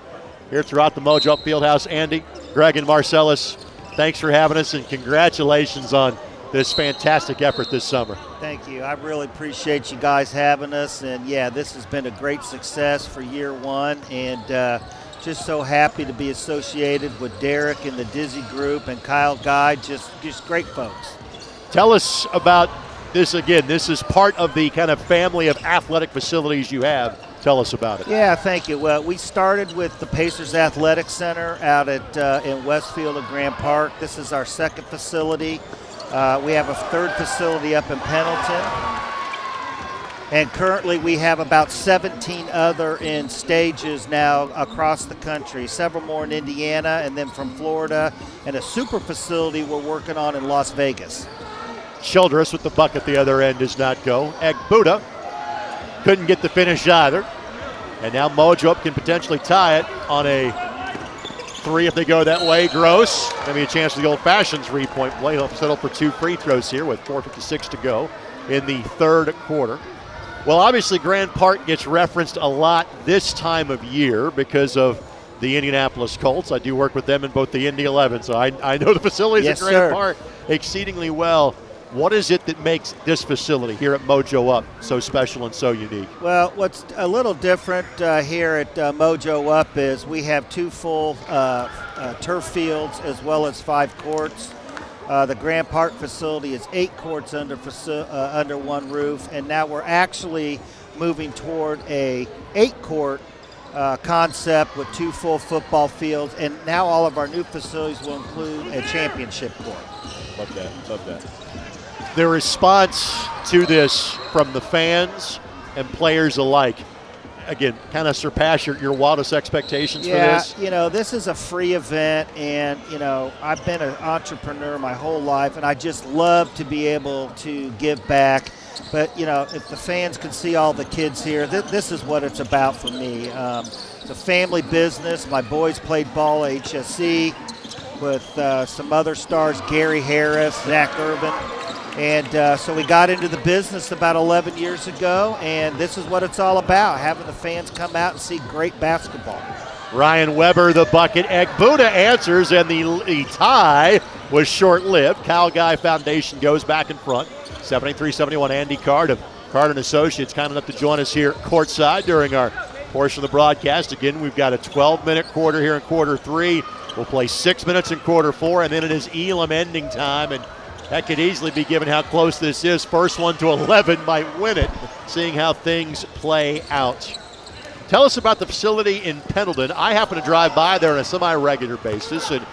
here throughout the Mojo Fieldhouse, Andy, Greg, and Marcellus, thanks for having us and congratulations on this fantastic effort this summer. Thank you. I really appreciate you guys having us. And, yeah, this has been a great success for year one. And just so happy to be associated with Derek and the Dizzy Group and Kyle Guy, just great folks. Tell us about this again. This is part of the kind of family of athletic facilities you have. Tell us about it. Yeah, thank you. Well, we started with the Pacers Athletic Center out at in Westfield of Grand Park. This is our second facility. We have a third facility up in Pendleton. And currently we have about 17 other in stages now across the country, several more in Indiana and then from Florida, and a super facility we're working on in Las Vegas. Childress with the buck at the other end does not go. Egbuda couldn't get the finish either. And now Mojo can potentially tie it on a three if they go that way. Gross, maybe a chance for the old-fashioned three-point play. He'll settle for 2 free throws here with 4:56 to go in the third quarter. Well, obviously Grand Park gets referenced a lot this time of year because of the Indianapolis Colts. I do work with them in both the Indy 11, so I know the facilities Yes, at Grand sir. Park exceedingly well. What is it that makes this facility here at Mojo Up so special and so unique? Well, what's a little different here at Mojo Up is we have 2 full turf fields as well as 5 courts. The Grand Park facility is 8 courts under one roof, and now we're actually moving toward a 8-court concept with 2 full football fields, and now all of our new facilities will include a championship court. Love that. Love that. The response to this from the fans and players alike, again, kind of surpass your wildest expectations for this? Yeah, this is a free event, and, I've been an entrepreneur my whole life, and I just love to be able to give back. But, if the fans can see all the kids here, this is what it's about for me. It's a family business. My boys played ball at HSC with some other stars, Gary Harris, Zach Urban. And so we got into the business about 11 years ago, and this is what it's all about, having the fans come out and see great basketball. Ryan Weber, the bucket. Egbuda answers, and the tie was short-lived. Kyle Guy Foundation goes back in front. 73-71, Andy Card of Card and Associates, kind enough to join us here courtside during our portion of the broadcast. Again, we've got a 12-minute quarter here in quarter 3. We'll play 6 minutes in quarter 4, and then it is Elam ending time, and that could easily be given how close this is. First one to 11 might win it, seeing how things play out. Tell us about the facility in Pendleton. I happen to drive by there on a semi-regular basis, and,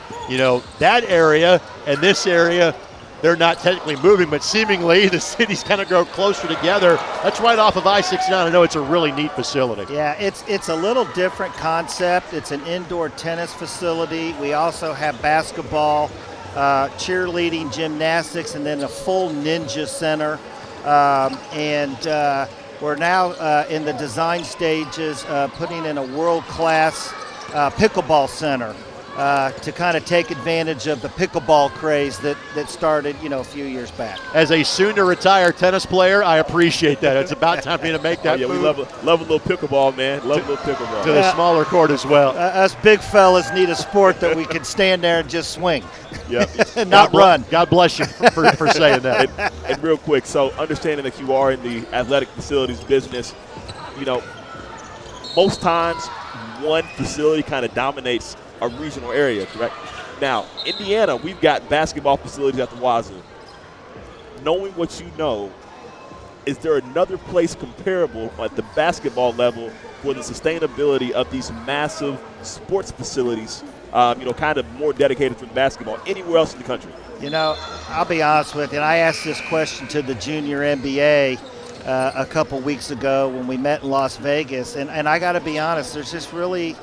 that area and this area, they're not technically moving, but seemingly the cities kind of grow closer together. That's right off of I-69. I know it's a really neat facility. Yeah, it's a little different concept. It's an indoor tennis facility. We also have basketball, cheerleading, gymnastics, and then a full ninja center. We're now in the design stages, putting in a world-class pickleball center to kind of take advantage of the pickleball craze that started, a few years back. As a soon-to-retire tennis player, I appreciate that. It's about time for me to make that move. We love a little pickleball, man. Love a little pickleball. To the smaller court as well. Us big fellas need a sport that we can stand there and just swing. Yep. Not run. God bless you for saying that. And real quick, so understanding that you are in the athletic facilities business, most times one facility kind of dominates a regional area, correct? Now, Indiana, we've got basketball facilities at the Wazoo. Knowing what you know, is there another place comparable at the basketball level for the sustainability of these massive sports facilities, kind of more dedicated to basketball anywhere else in the country? I'll be honest with you, and I asked this question to the junior NBA a couple weeks ago when we met in Las Vegas. And I got to be honest, there's just really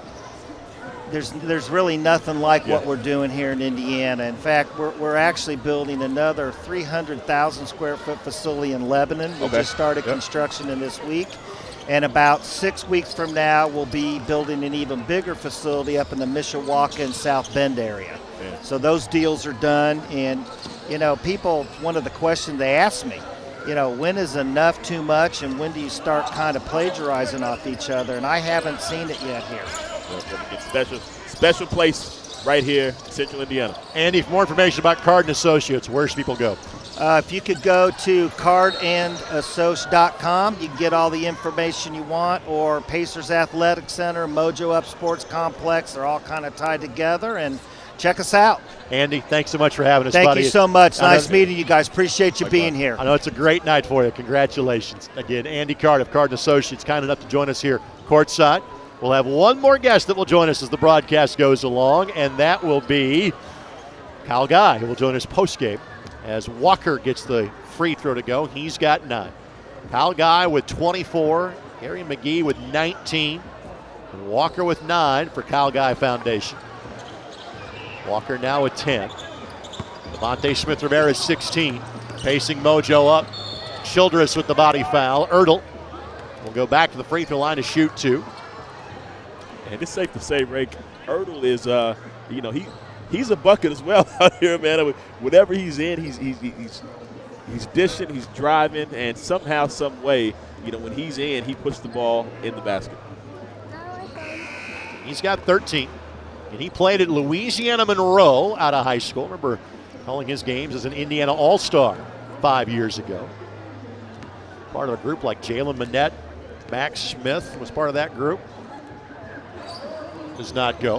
there's really nothing like what we're doing here in Indiana. In fact, we're actually building another 300,000 square foot facility in Lebanon. We just started construction in this week. And about 6 weeks from now, we'll be building an even bigger facility up in the Mishawaka and South Bend area. Yeah. So those deals are done. And, you know, people, one of the questions they ask me, you know, when is enough too much and when do you start kind of plagiarizing off each other? And I haven't seen it yet here. Special place right here, Central Indiana. Andy, for more information about Card & Associates, where should people go? If you could go to cardandassociates.com, you can get all the information you want, or Pacers Athletic Center, Mojo Up Sports Complex. They're all kind of tied together, and check us out. Andy, thanks so much for having us, buddy. Thank you so much. Nice meeting you guys. Appreciate you being here. I know it's a great night for you. Congratulations. Again, Andy Card of Card & Associates, kind enough to join us here courtside. We'll have one more guest that will join us as the broadcast goes along, and that will be Kyle Guy, who will join us postgame as Walker gets the free throw to go. He's got 9. Kyle Guy with 24, Gary McGee with 19, and Walker with 9 for Kyle Guy Foundation. Walker now with 10. Devontae Smith-Rivera is 16, pacing Mojo up. Childress with the body foul. Ertl will go back to the free throw line to shoot 2. And it's safe to say, Ray, Ertl is, you know, he's a bucket as well out here, man. Whatever he's in, he's dishing, he's driving, and somehow, some way, you know, when he's in, he puts the ball in the basket. He's got 13, and he played at Louisiana Monroe out of high school. Remember calling his games as an Indiana All-Star 5 years ago. Part of a group like Jalen Manette, Max Smith was part of that group. Does not go.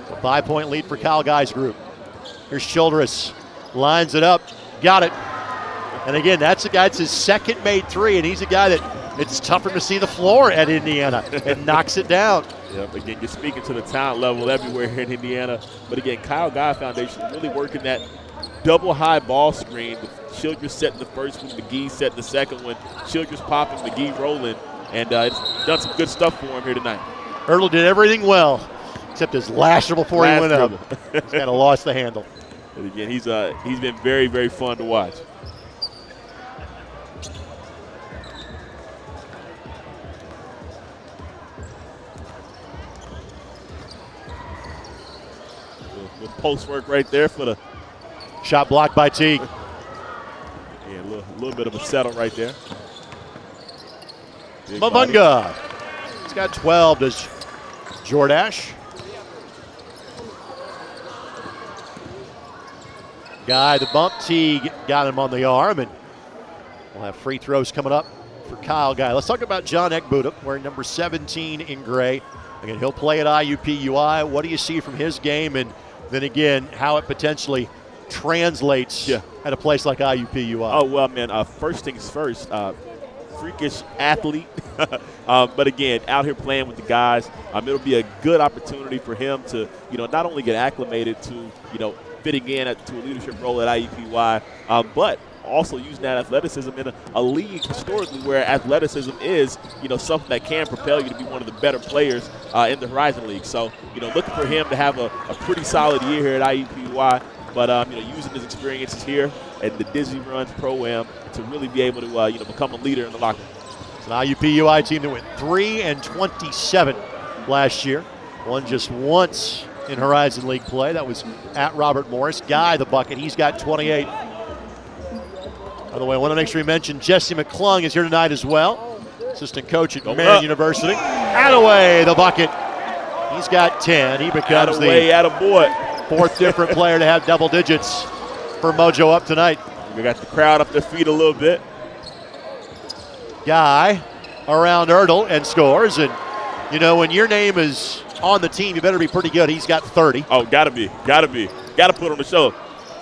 A 5-point lead for Kyle Guy's group. Here's Childress, lines it up, got it. And again, that's a guy, it's his second made 3, and he's a guy that it's tougher to see the floor at Indiana and knocks it down. Yep, again, you're speaking to the talent level everywhere here in Indiana. But again, Kyle Guy Foundation really working that double high ball screen with Childress setting the first one, McGee setting the second one, Childress popping, McGee rolling, and it's done some good stuff for him here tonight. Ertl did everything well, except his lasher before he went up. He's kind of lost the handle. And again, he's been very, very fun to watch. With post work right there for the shot blocked by Teague. Yeah, a little bit of a settle right there. Mavunga. He's got 12. Does Jordash. Guy, the bump. Teague got him on the arm, and we'll have free throws coming up for Kyle Guy. Let's talk about John Ekbuda, wearing number 17 in gray. Again, he'll play at IUPUI. What do you see from his game, and then again, how it potentially translates at a place like IUPUI? Oh, well, man, first things first, freakish athlete. But again, out here playing with the guys, it'll be a good opportunity for him to, you know, not only get acclimated to, you know, fitting in to a leadership role at IUPUI, but also using that athleticism in a league historically where athleticism is, you know, something that can propel you to be one of the better players in the Horizon League. So, you know, looking for him to have a pretty solid year here at IUPUI, but, you know, using his experiences here at the Disney Runs Pro-Am to really be able to, you know, become a leader in the locker room. It's an IUPUI team that went 3-27 last year. Won just once in Horizon League play. That was at Robert Morris. Guy, the bucket, he's got 28. By the way, I want to make sure we mention Jesse McClung is here tonight as well. Assistant coach at Marion University. Attaway, the bucket. He's got 10. He becomes the fourth different player to have double digits for Mojo Up tonight. We got the crowd up their feet a little bit. Guy around Ertl and scores. And, you know, when your name is on the team, you better be pretty good. He's got 30. Oh, gotta be. Got to put on the show.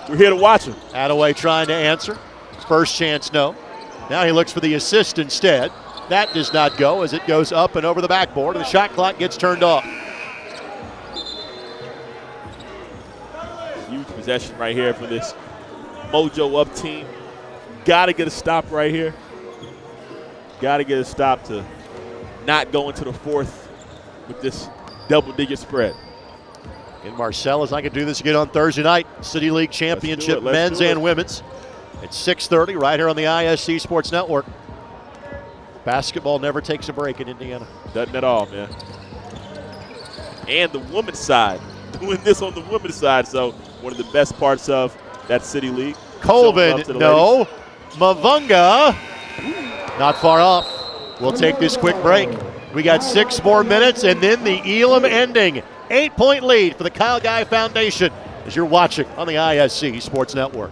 We're here to watch him. Attaway trying to answer. First chance, no. Now he looks for the assist instead. That does not go as it goes up and over the backboard, and the shot clock gets turned off. Huge possession right here for this Mojo up team. Got to get a stop right here. Got to get a stop to not go into the fourth with this double-digit spread. In Marcellus, I could do this again on Thursday night. City League Championship, men's and women's. At 6:30 right here on the ISC Sports Network. Basketball never takes a break in Indiana. Doesn't at all, man. And the women's side, doing this on the women's side. So one of the best parts of that City League. Colvin, no. Mavunga, not far off. We'll take this quick break. We got 6 more minutes, and then the Elam ending. 8-point lead for the Kyle Guy Foundation as you're watching on the ISC Sports Network.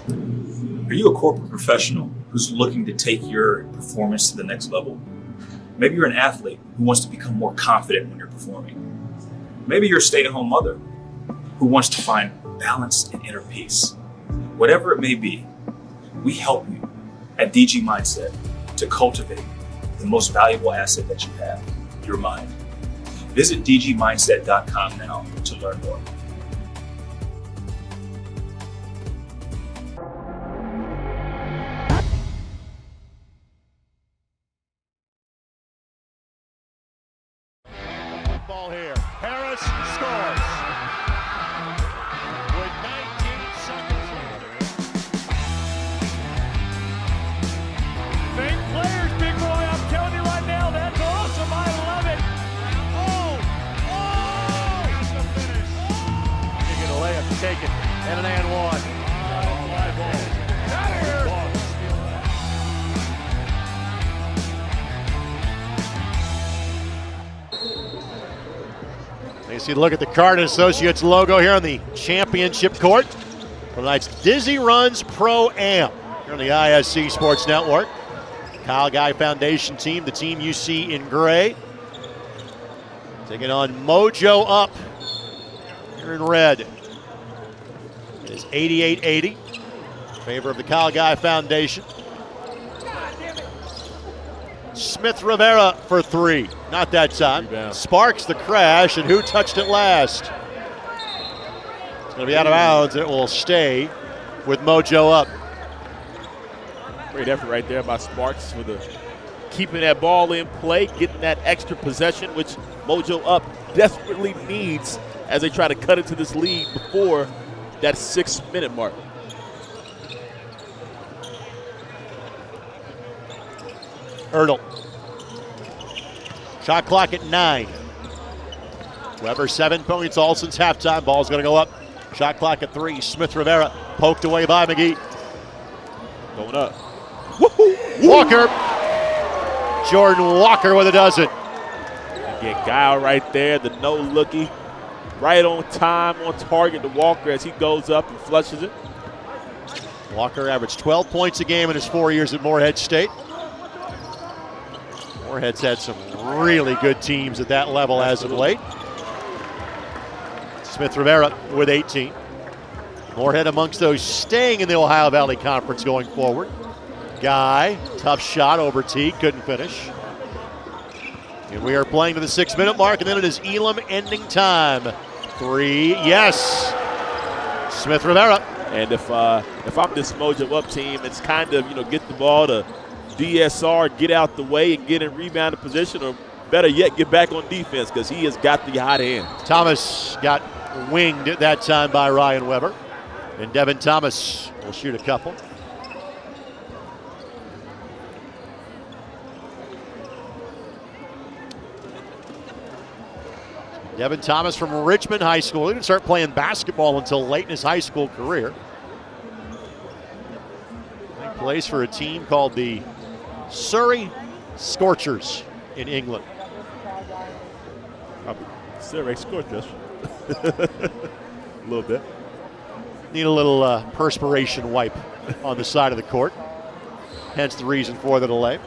Are you a corporate professional who's looking to take your performance to the next level? Maybe you're an athlete who wants to become more confident when you're performing. Maybe you're a stay-at-home mother who wants to find balance and inner peace. Whatever it may be, we help you at DG Mindset to cultivate the most valuable asset that you have, your mind. Visit dgmindset.com now to learn more. Ball here. Harris scores. With 19 seconds left. Fake players, big boy. I'm telling you right now, that's awesome. I love it. That's the finish. You get a layup to take it. And an and one. Out of here. You see, look at the Cardin Associates logo here on the championship court for tonight's Dizzy Runs Pro-Am here on the ISC Sports Network. Kyle Guy Foundation team, the team you see in gray, taking on Mojo up here in red. It is 88-80 in favor of the Kyle Guy Foundation. Smith Rivera for 3. Not that time. Rebound. Sparks the crash, and who touched it last? It's going to be out of bounds, and it will stay with Mojo up. Great effort right there by Sparks for the keeping that ball in play, getting that extra possession, which Mojo up desperately needs as they try to cut into this lead before that 6-minute mark. Ertl. Shot clock at 9. Weber 7 points all since halftime. Ball's going to go up. Shot clock at 3. Smith Rivera poked away by McGee. Going up. Walker. Jordan Walker with a dozen. Again, Guile right there, the no-looky. Right on time, on target to Walker as he goes up and flushes it. Walker averaged 12 points a game in his 4 years at Morehead State. Morehead's had some really good teams at that level as of late. Smith Rivera with 18. Morehead amongst those staying in the Ohio Valley Conference going forward. Guy, tough shot over T, couldn't finish. And we are playing to the 6-minute mark, and then it is Elam ending time. 3, yes. Smith Rivera. And if I'm this Mojo up team, it's kind of, get the ball to DSR, get out the way and get in rebounding position, or better yet, get back on defense because he has got the hot hand. Thomas got winged at that time by Ryan Weber. And Devin Thomas will shoot a couple. Devin Thomas from Richmond High School. He didn't start playing basketball until late in his high school career. He plays for a team called the Surrey Scorchers in England. Surrey Scorchers. A little bit. Need a little perspiration wipe on the side of the court. Hence the reason for the delay.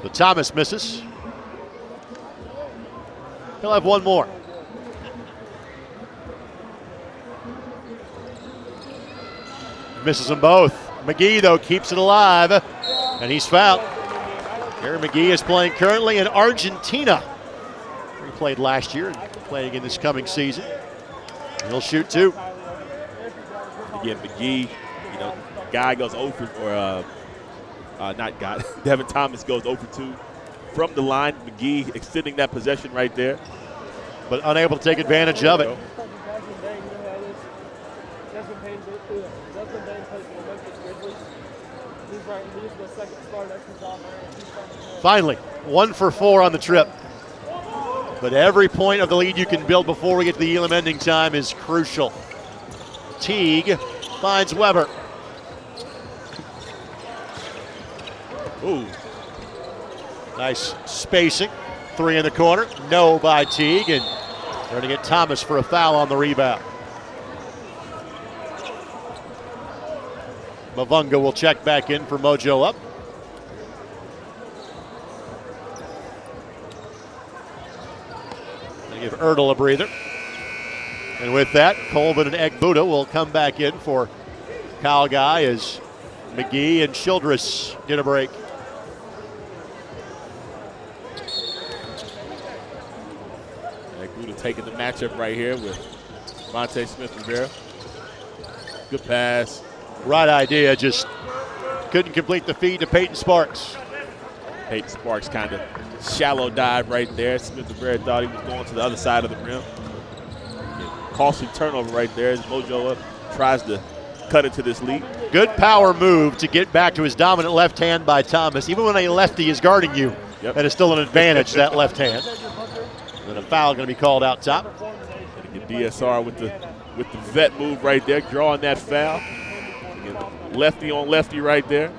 The Thomas misses. He'll have one more. Misses them both. McGee, though, keeps it alive, and he's fouled. Gary McGee is playing currently in Argentina. He played last year and playing in this coming season. He'll shoot two. Again, McGee, guy goes over, not guy, Devin Thomas goes over 2 from the line. McGee extending that possession right there. But unable to take advantage of it. Finally, 1 for 4 on the trip. But every point of the lead you can build before we get to the Elam ending time is crucial. Teague finds Weber. Ooh. Nice spacing. 3 in the corner. No by Teague. And they're going to get Thomas for a foul on the rebound. Mavunga will check back in for Mojo up. They give Ertl a breather. And with that, Colvin and Egbuda will come back in for Kyle Guy as McGee and Childress get a break. Egbuda taking the matchup right here with Monte Smith-Rivera. Good pass. Right idea, just couldn't complete the feed to Peyton Sparks. Peyton Sparks kind of shallow dive right there. Smith-Rivera thought he was going to the other side of the rim. Costly turnover right there as Mojo up tries to cut into this lead. Good power move to get back to his dominant left hand by Thomas. Even when a lefty is guarding you, that is still an advantage, that left hand. And a foul going to be called out top. Get DSR with the vet move right there, drawing that foul. Lefty on lefty right there.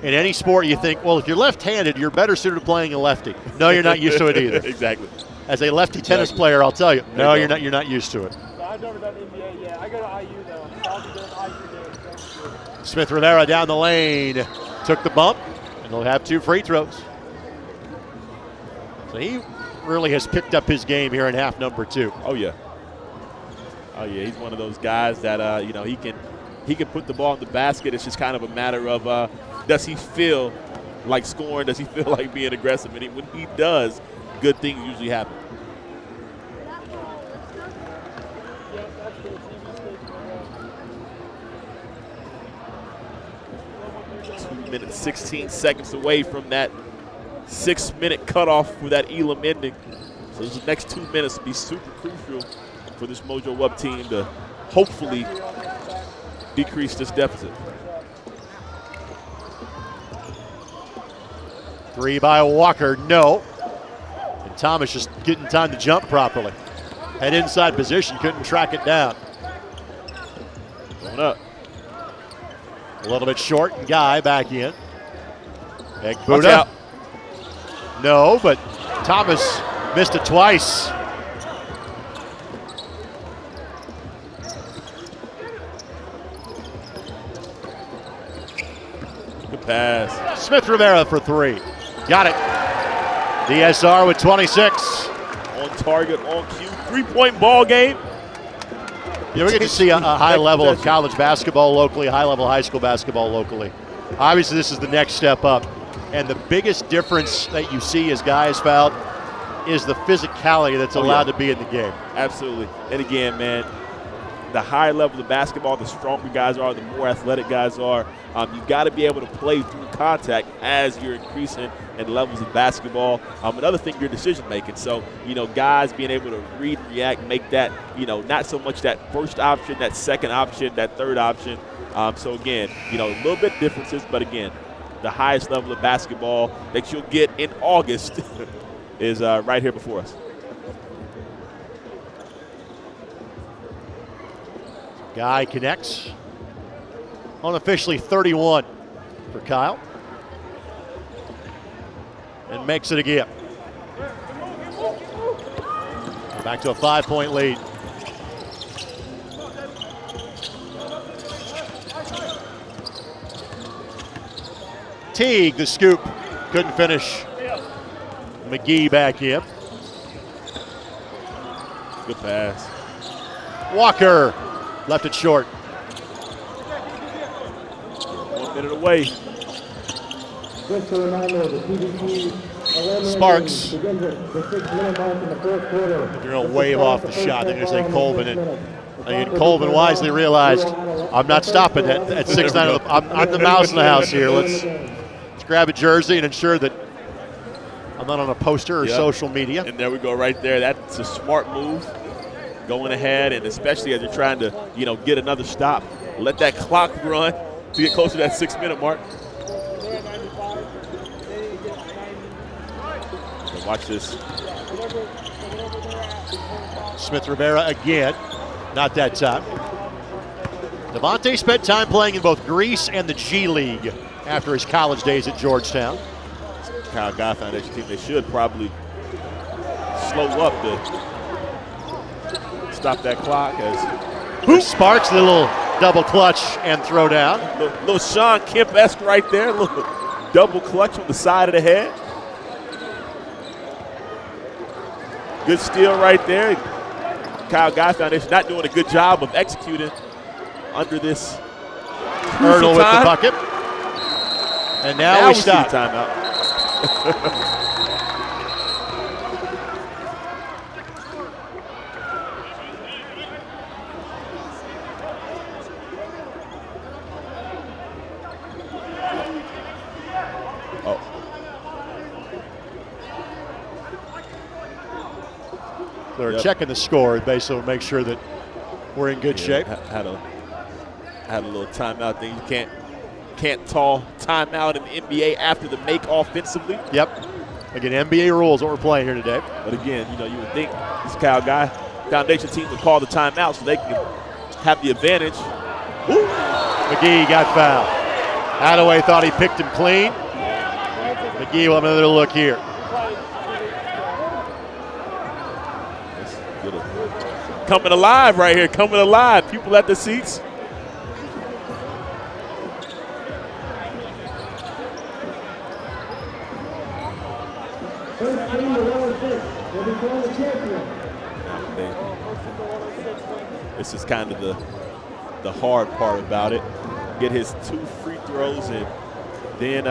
In any sport, you think, well, if you're left-handed, you're better suited to playing a lefty. No, you're not used to it either. Exactly. As a lefty tennis player, I'll tell you, no, you're not. You're not used to it. I've never done NBA yet. I go to IU though. I'll be doing IU. Smith Rivera down the lane, took the bump, and they'll have 2 free throws. So he really has picked up his game here in half number 2. Oh yeah. Oh yeah, he's one of those guys that he can put the ball in the basket. It's just kind of a matter of does he feel like scoring? Does he feel like being aggressive? And when he does, good things usually happen. Two minutes, 16 seconds away from that 6-minute cutoff for that Elam ending. So the next 2 minutes will be super crucial for this Mojo Up team to hopefully decrease this deficit. 3 by Walker, no. And Thomas just getting time to jump properly. Had inside position, couldn't track it down. Going up. A little bit short, and Guy back in. Watch Egbuda. out. No, but Thomas missed it twice. Good pass. Smith Rivera for 3. Got it. DSR with 26. On target, on cue. 3-point ball game. Yeah, we're going to see a high level of college basketball locally, high level high school basketball locally. Obviously, this is the next step up. And the biggest difference that you see as guys fouled is the physicality that's allowed to be in the game. Absolutely. And again, man, the higher level of basketball, the stronger guys are, the more athletic guys are. You've got to be able to play through contact as you're increasing in levels of basketball. Another thing, your decision making. So, guys being able to read, react, make that, not so much that first option, that second option, that third option. So again, a little bit differences, but again, the highest level of basketball that you'll get in August is right here before us. Guy connects. Unofficially 31 for Kyle. And makes it again. Back to a 5-point lead. Teague, the scoop, couldn't finish. McGee back in. Good pass. Walker left it short. 1 minute away. Sparks. You're going to wave off the shot. They're going to say Colvin. And Colvin wisely realized, I'm not stopping at 6'9". I'm the mouse in the house here. Let's grab a jersey and ensure that I'm not on a poster or social media. And there we go right there. That's a smart move. Going ahead, and especially as you're trying to, get another stop. Let that clock run to get closer to that 6 minute mark. So watch this. Smith Rivera again. Not that time. Devontae spent time playing in both Greece and the G League after his college days at Georgetown. Kyle Guy Foundation team, they should probably slow up to stop that clock as Sparks, the little double clutch and throw down. Little Sean Kemp-esque right there, little double clutch on the side of the head. Good steal right there. Kyle Guy Foundation not doing a good job of executing under this Hurdle with the bucket. And now we stop. Timeout. They're checking the score basically to make sure that we're in good shape. Had a little timeout thing. You can't call timeout in the NBA after the make offensively. Yep. Again, NBA rules what we're playing here today. But again, you would think this Kyle Guy Foundation team would call the timeout so they can have the advantage. Ooh. McGee got fouled. Hadaway thought he picked him clean. McGee will have another look here. Coming alive right here, coming alive. People at the seats. This is kind of the hard part about it. Get his 2 free throws and then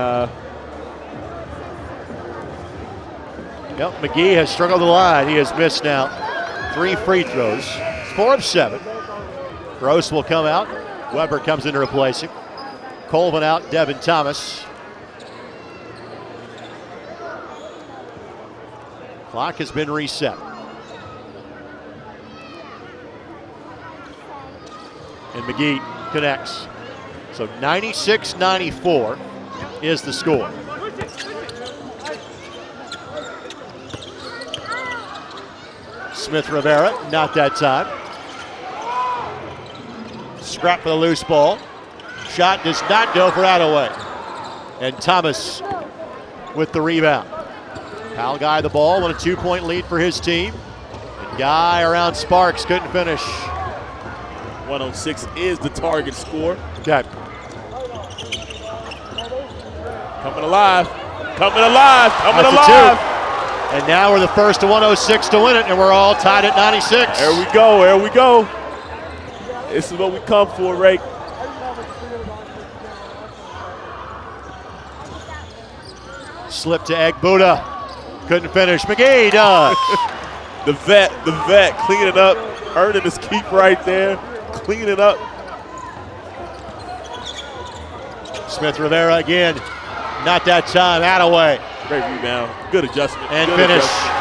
McGee has struggled the line. He has missed now 3 free throws. It's 4 of 7. Gross will come out. Weber comes in to replace him. Colvin out, Devin Thomas. Clock has been reset. And McGee connects. So 96-94 is the score. Smith Rivera, not that time. Scrap for the loose ball. Shot does not go for Hadaway. And Thomas with the rebound. Kyle Guy the ball on a 2-point lead for his team. And Guy around Sparks couldn't finish. 106 is the target score. Okay. Coming alive, coming alive, coming That's alive. And now we're the first to 106 to win it, and we're all tied at 96. There we go, there we go. This is what we come for, Ray. Slip to Egbuda. Couldn't finish. McGee does. the vet, cleaning up, earning his keep right there, cleaning up. Smith Rivera again. Not that time. Hadaway. Great rebound. Good adjustment. And good finish. Adjustment.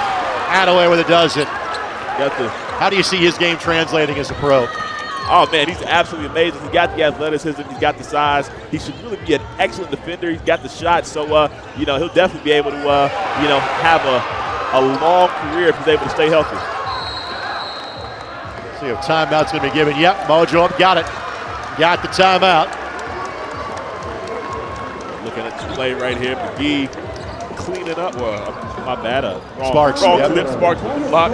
Hadaway with a dozen. Got How do you see his game translating as a pro? Oh, man, he's absolutely amazing. He's got the athleticism. He's got the size. He should really be an excellent defender. He's got the shot. So, he'll definitely be able to, have a long career if he's able to stay healthy. See if timeout's going to be given. Yep, Mojo up, got it. Got the timeout. Looking at the play right here. McGee cleaning up. Well, my bad. Sparks. Wrong clip. Sparks with the block.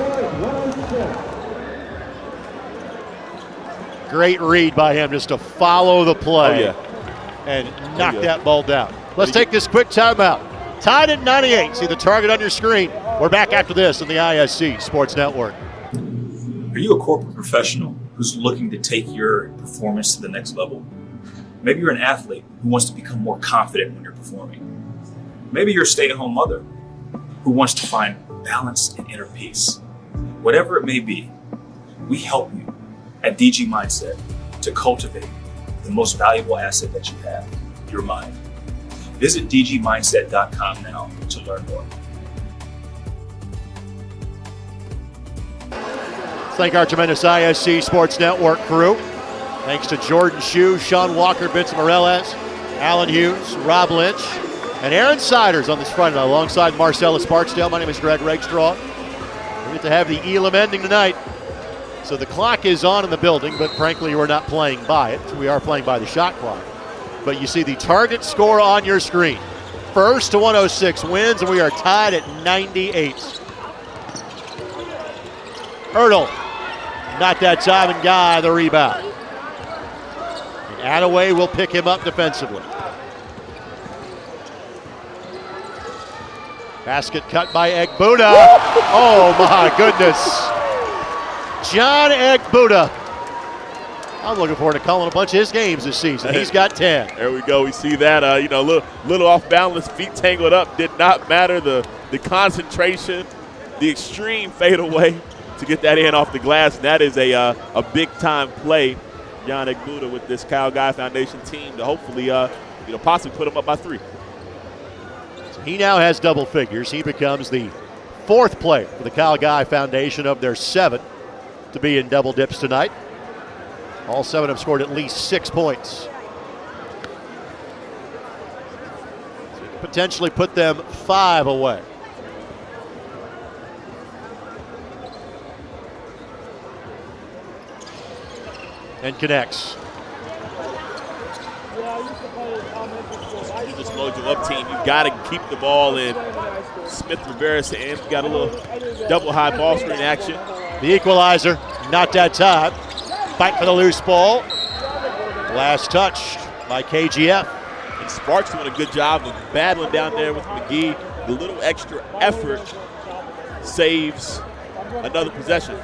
Great read by him just to follow the play and knock that ball down. Let's take this quick timeout. Tied at 98. See the target on your screen. We're back after this on the ISC Sports Network. Are you a corporate professional who's looking to take your performance to the next level? Maybe you're an athlete who wants to become more confident when you're performing. Maybe you're a stay-at-home mother who wants to find balance and inner peace. Whatever it may be, we help you at DG Mindset to cultivate the most valuable asset that you have, your mind. Visit dgmindset.com now to learn more. Thank our tremendous ISC Sports Network crew. Thanks to Jordan Shue, Sean Walker, Vince Morales, Alan Hughes, Rob Lynch, and Aaron Siders on this Friday night alongside Marcellus Barksdale. My name is Greg Regstraw. We get to have the Elam ending tonight. So the clock is on in the building, but frankly, we're not playing by it. We are playing by the shot clock. But you see the target score on your screen. First to 106 wins, and we are tied at 98. Ertl, not that time, and Guy the rebound. And Attaway will pick him up defensively. Basket cut by Egbuda. Oh my goodness. John Egbuda. I'm looking forward to calling a bunch of his games this season. He's got 10. There we go. We see that. Little off balance, feet tangled up. Did not matter. The concentration, the extreme fadeaway to get that in off the glass. That is a big time play. John Egbuda with this Kyle Guy Foundation team to hopefully possibly put him up by 3. He now has double figures. He becomes the 4th player for the Kyle Guy Foundation of their 7 to be in double dips tonight. All 7 have scored at least 6 points. So you can potentially put them 5 away. And connects. This Mojo up team, you've got to keep the ball in Smith Rivera's hands. You got a little double high ball screen action. The equalizer, not that time. Fight for the loose ball. Last touch by KGF. And Sparks doing a good job of battling down there with McGee. The little extra effort saves another possession.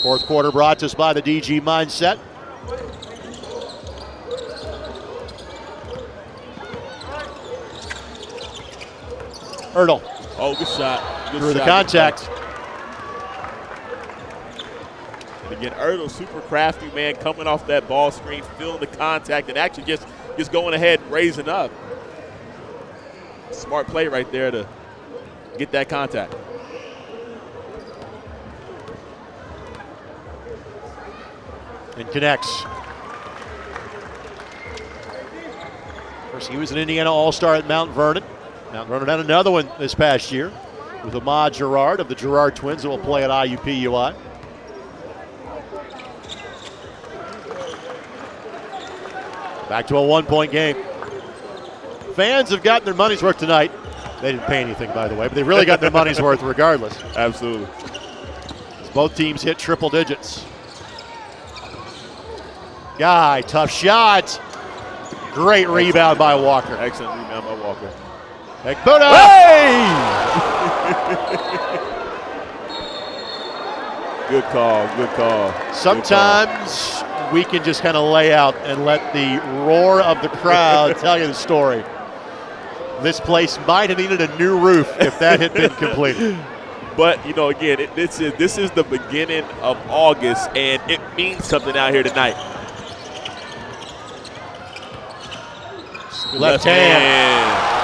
Fourth quarter brought to us by the DG Mindset. Ertl. Oh, good shot. Good through shot. The contact. And again, Ertl, super crafty, man, coming off that ball screen, feeling the contact, and actually just going ahead and raising up. Smart play right there to get that contact. And connects. Of course, he was an Indiana All-Star at Mount Vernon. Mount Vernon had another one this past year with Ahmad Gerard of the Gerard twins that will play at IUPUI. Back to a 1-point game. Fans have gotten their money's worth tonight. They didn't pay anything, by the way, but they really got their money's worth regardless. Absolutely. Both teams hit triple digits. Guy, tough shot. Great rebound by Walker. Excellent rebound by Walker. Egbuda! Hey! Good call, good call. Sometimes we can just kind of lay out and let the roar of the crowd tell you the story. This place might have needed a new roof if that had been completed. But, again, this is the beginning of August, and it means something out here tonight. Left hand.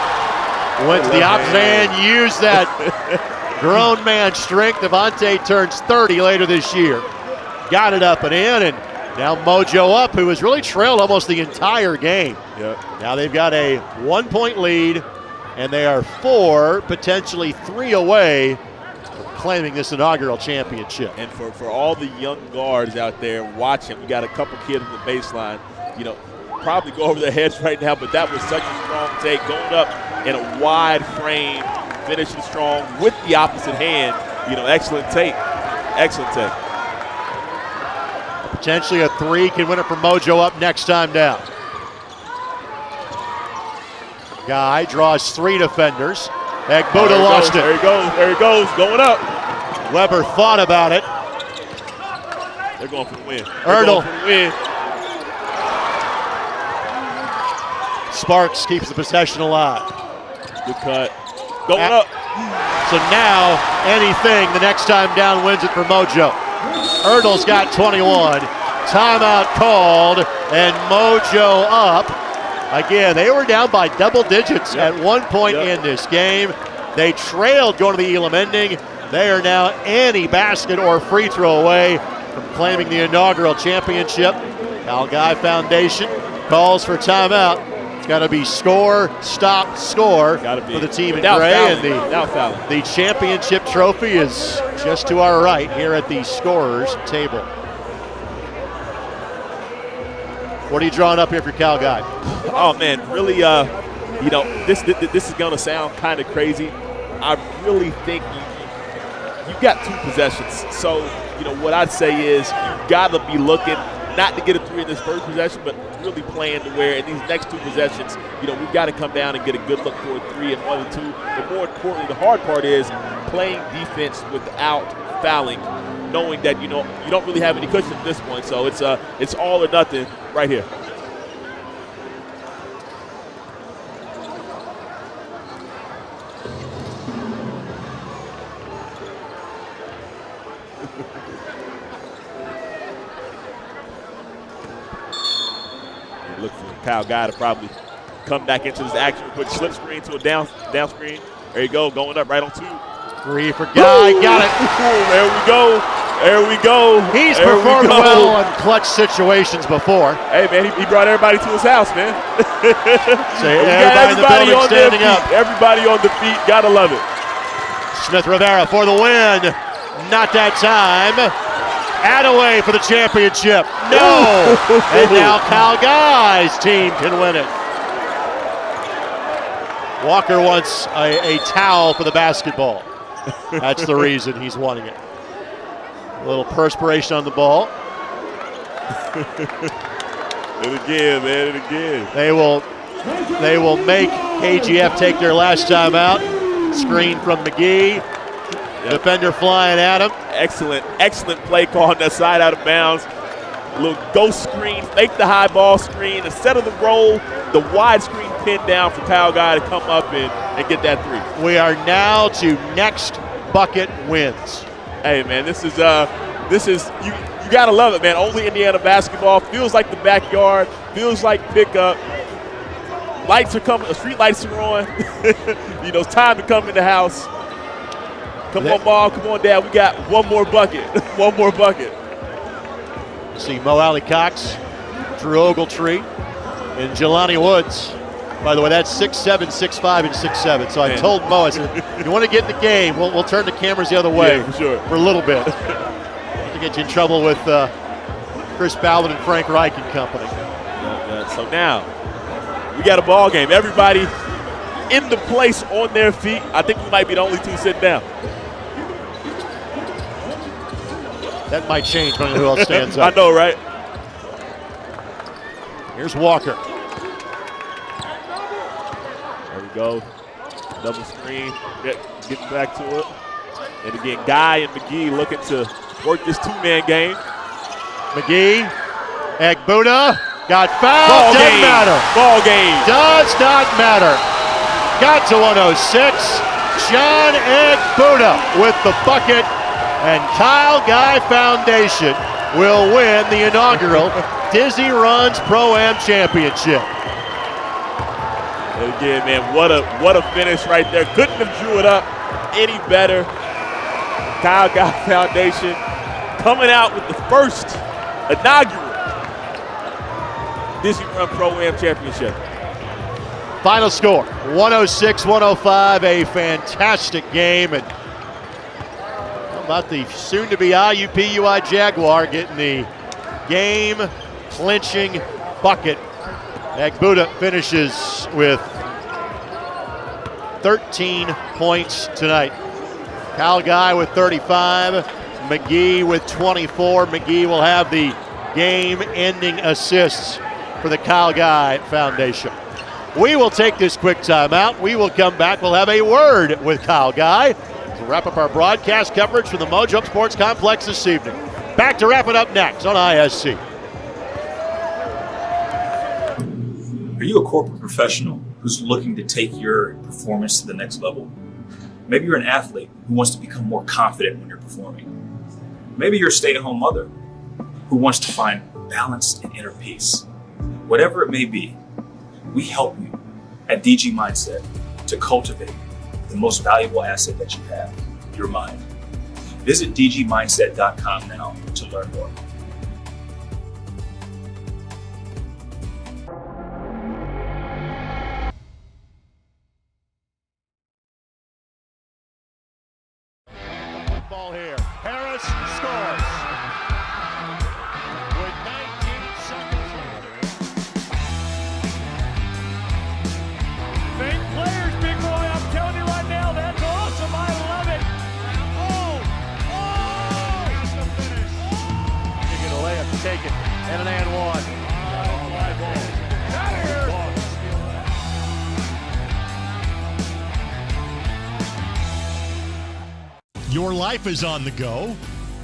Went to the opposite hand, used that grown man strength. Devontae turns 30 later this year. Got it up and in, and now Mojo up, who has really trailed almost the entire game. Yep. Now they've got a 1-point lead, and they are 4, potentially 3 away from claiming this inaugural championship. And for all the young guards out there watching, we got a couple kids on the baseline, probably go over their heads right now, but that was such a strong take, going up in a wide frame, finishing strong with the opposite hand. Excellent take. Excellent take. Potentially a 3 can win it for Mojo up next time down. Guy draws 3 defenders. Egbuda lost it. There he goes. There he goes. Going up. Weber thought about it. They're going for the win. Erdl. Sparks keeps the possession alive. Good cut. Going up. So now anything the next time down wins it for Mojo. Erdl's got 21. Timeout called, and Mojo up. Again, they were down by double digits at one point in this game. They trailed going to the Elam ending. They are now any basket or free throw away from claiming the inaugural championship. Cal Guy Foundation calls for timeout. It's got to be score, stop, score for the team in gray. And the championship trophy is just to our right here at the scorers table. What are you drawing up here for Cal Guy? Oh, man, really, this is going to sound kind of crazy. I really think you got 2 possessions. So, what I'd say is you got to be looking not to get a 3 in this first possession, but really playing to where in these next 2 possessions, we've got to come down and get a good look for a 3 and 1 and 2. But more importantly, the hard part is playing defense without fouling, knowing that you don't really have any cushion at this point. So it's all or nothing right here. Look for Kyle Guy to probably come back into this action, put slip screen to a down screen. There you go, going up right on 2. 3 for Guy, got it. There we go. There we go. He's performed well in clutch situations before. Hey, man, he brought everybody to his house, man. Everybody in the building standing up. Everybody on the feet, gotta love it. Smith Rivera for the win. Not that time. Attaway for the championship. No. And now Cal Guy's team can win it. Walker wants a towel for the basketball. That's the reason he's wanting it. A little perspiration on the ball. And again, man, and again. They will make KGF take their last time out. Screen from McGee. Defender flying at him. Excellent play call on that side out of bounds. A little ghost screen, fake the high ball screen. Instead of the roll, the wide screen pin down for Kyle Guy to come up and get that 3. We are now to next bucket wins. Hey, man, this is you gotta love it, man. Only Indiana basketball. Feels like the backyard. Feels like pickup. Lights are coming. The street lights are on. It's time to come in the house. Come on, Mom. Come on, Dad. We got one more bucket. One more bucket. See Mo Alley Cox, Drew Ogletree, and Jelani Woods. By the way, that's 6'7", 6'5", and 6'7". So I told Mo, I said, you want to get in the game, we'll turn the cameras the other way for sure. For a little bit. To get you in trouble with Chris Ballard and Frank Reich and company. So now, we got a ball game. Everybody in the place on their feet. I think we might be the only 2 sitting down. That might change when who else stands up. I know, right? Here's Walker. There we go. Double screen. Getting back to it. And again, Guy and McGee looking to work this 2-man game. McGee, Egbuda, got fouled. Doesn't matter. Ball game. Does not matter. Got to 106. John Egbuda with the bucket. And Kyle Guy Foundation will win the inaugural Dizzy Runs Pro-Am Championship. And again, man, what a finish right there. Couldn't have drew it up any better. Kyle Guy Foundation coming out with the first inaugural Dizzy Run Pro-Am Championship. Final score, 106-105, a fantastic game. And how about the soon-to-be IUPUI Jaguar getting the game-clinching bucket. Egbuda finishes with 13 points tonight. Kyle Guy with 35, McGee with 24. McGee will have the game-ending assists for the Kyle Guy Foundation. We will take this quick timeout. We will come back. We'll have a word with Kyle Guy to wrap up our broadcast coverage from the Mojo Sports Complex this evening. Back to wrap it up next on ISC. Are you a corporate professional who's looking to take your performance to the next level? Maybe you're an athlete who wants to become more confident when you're performing. Maybe you're a stay-at-home mother who wants to find balance and inner peace. Whatever it may be, we help you at DG Mindset to cultivate the most valuable asset that you have, your mind. Visit dgmindset.com now to learn more. Ball here. Harris scores. With 19 seconds left. Fake players, big boy. I'm telling you right now, that's awesome. I love it. That's the finish. You get a layup to take it. And an and one. Fly ball. Out of here. Your life is on the go.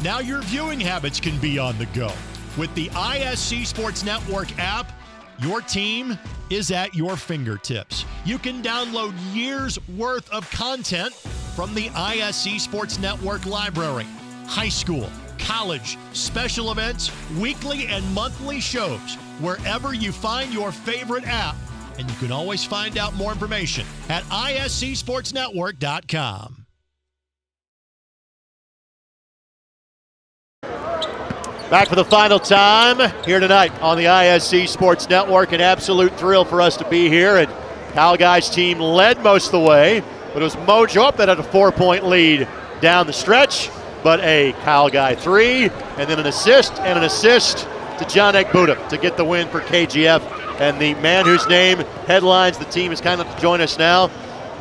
Now your viewing habits can be on the go. With the ISC Sports Network app, your team is at your fingertips. You can download years' worth of content from the ISC Sports Network library. High school, college, special events, weekly and monthly shows, wherever you find your favorite app. And you can always find out more information at iscsportsnetwork.com. Back for the final time here tonight on the ISC Sports Network. An absolute thrill for us to be here. And Kyle Guy's team led most of the way, but it was Mojo up that had a 4-point lead down the stretch. But a Kyle Guy 3, and then an assist to John Egbuda to get the win for KGF. And the man whose name headlines the team is kind of to join us now.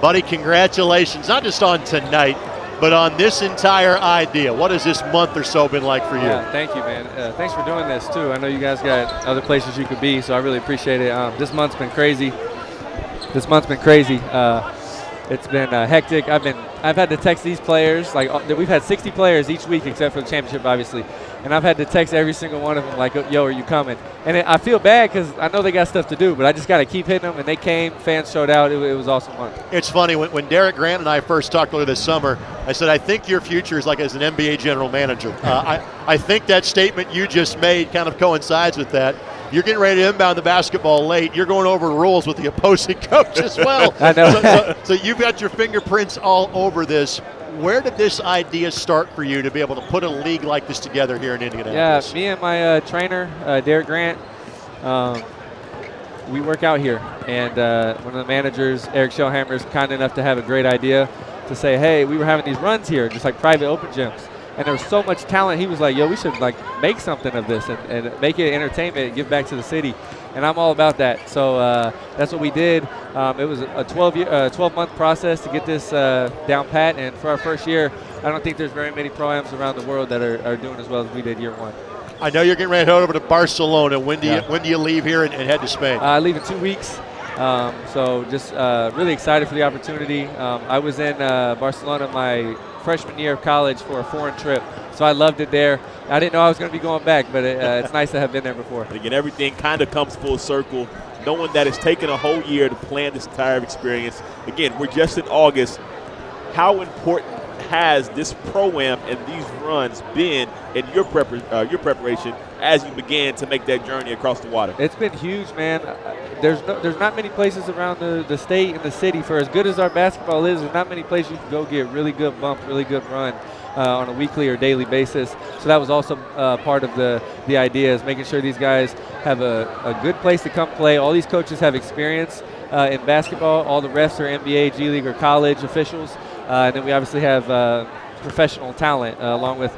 Buddy, congratulations, not just on tonight, but on this entire idea. What has this month or so been like for you? Yeah, thank you, man. Thanks for doing this, too. I know you guys got other places you could be, so I really appreciate it. This month's been crazy. It's been hectic. I've had to text these players. We've had 60 players each week except for the championship, obviously. And I've had to text every single one of them like, yo, are you coming? And I feel bad because I know they got stuff to do, but I just got to keep hitting them. And they came, fans showed out. It was awesome fun. It's funny, when Derek Grant and I first talked earlier this summer, I said, I think your future is like as an NBA general manager. I think that statement you just made kind of coincides with that. You're getting ready to inbound the basketball late. You're going over rules with the opposing coach as well. I know. So you've got your fingerprints all over this. Where did this idea start for you to be able to put a league like this together here in Indianapolis? Yeah, me and my trainer, Derek Grant, we work out here. And one of the managers, Eric Shellhammer, is kind enough to have a great idea to say, hey, we were having these runs here, just like private open gyms. And there was so much talent. He was like, yo, we should make something of this and make it entertainment and give back to the city. And I'm all about that. So that's what we did. It was a 12-month process to get this down pat. And for our first year, I don't think there's very many pro-ams around the world that are doing as well as we did year one. I know you're getting ready to head over to Barcelona. When do you leave here and head to Spain? I leave in 2 weeks. So just really excited for the opportunity. I was in Barcelona my freshman year of college for a foreign trip, so I loved it there. I didn't know I was going to be going back, but it's nice to have been there before. And again, everything kind of comes full circle, knowing that it's taken a whole year to plan this entire experience. Again, we're just in August. How important has this pro-am and these runs been in your preparation as you began to make that journey across the water? It's been huge, man. There's not many places around the state and the city. For as good as our basketball is, there's not many places you can go get really good bump, really good run on a weekly or daily basis. So that was also part of the idea, is making sure these guys have a good place to come play. All these coaches have experience in basketball. All the refs are NBA, G League, or college officials. And then we obviously have professional talent along with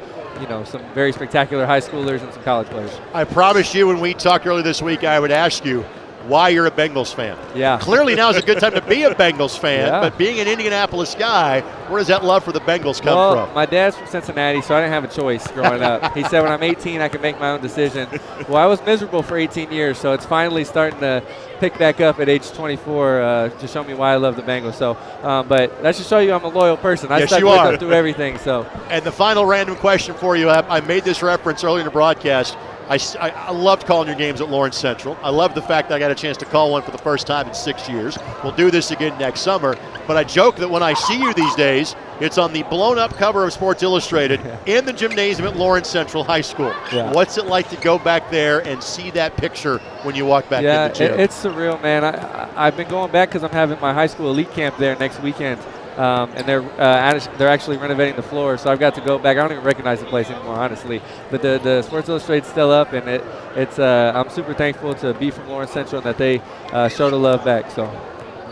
some very spectacular high schoolers and some college players. I promised you when we talked earlier this week I would ask you, why you're a Bengals fan. Yeah. Clearly now is a good time to be a Bengals fan, Yeah. but being an Indianapolis guy, where does that love for the Bengals come Well, from? my dad's from Cincinnati, so I didn't have a choice growing up. He said when I'm 18, I can make my own decision. Well, I was miserable for 18 years, so it's finally starting to pick back up at age 24 to show me why I love the Bengals. So, but that should show you I'm a loyal person. I Yes, stuck you with are. them through everything. So, And the final random question for you, I made this reference earlier in the broadcast. I loved calling your games at Lawrence Central. I love the fact that I got a chance to call one for the first time in 6 years. We'll do this again next summer. But I joke that when I see you these days, it's on the blown-up cover of Sports Illustrated in the gymnasium at Lawrence Central High School. Yeah. What's it like to go back there and see that picture when you walk back yeah, in the gym? it's surreal, man. I've been going back because I'm having my high school elite camp there next weekend. And they're actually renovating the floor, so I've got to go back. I don't even recognize the place anymore, honestly. But the Sports Illustrated's still up, and it's I'm super thankful to be from Lawrence Central and that they show the love back. So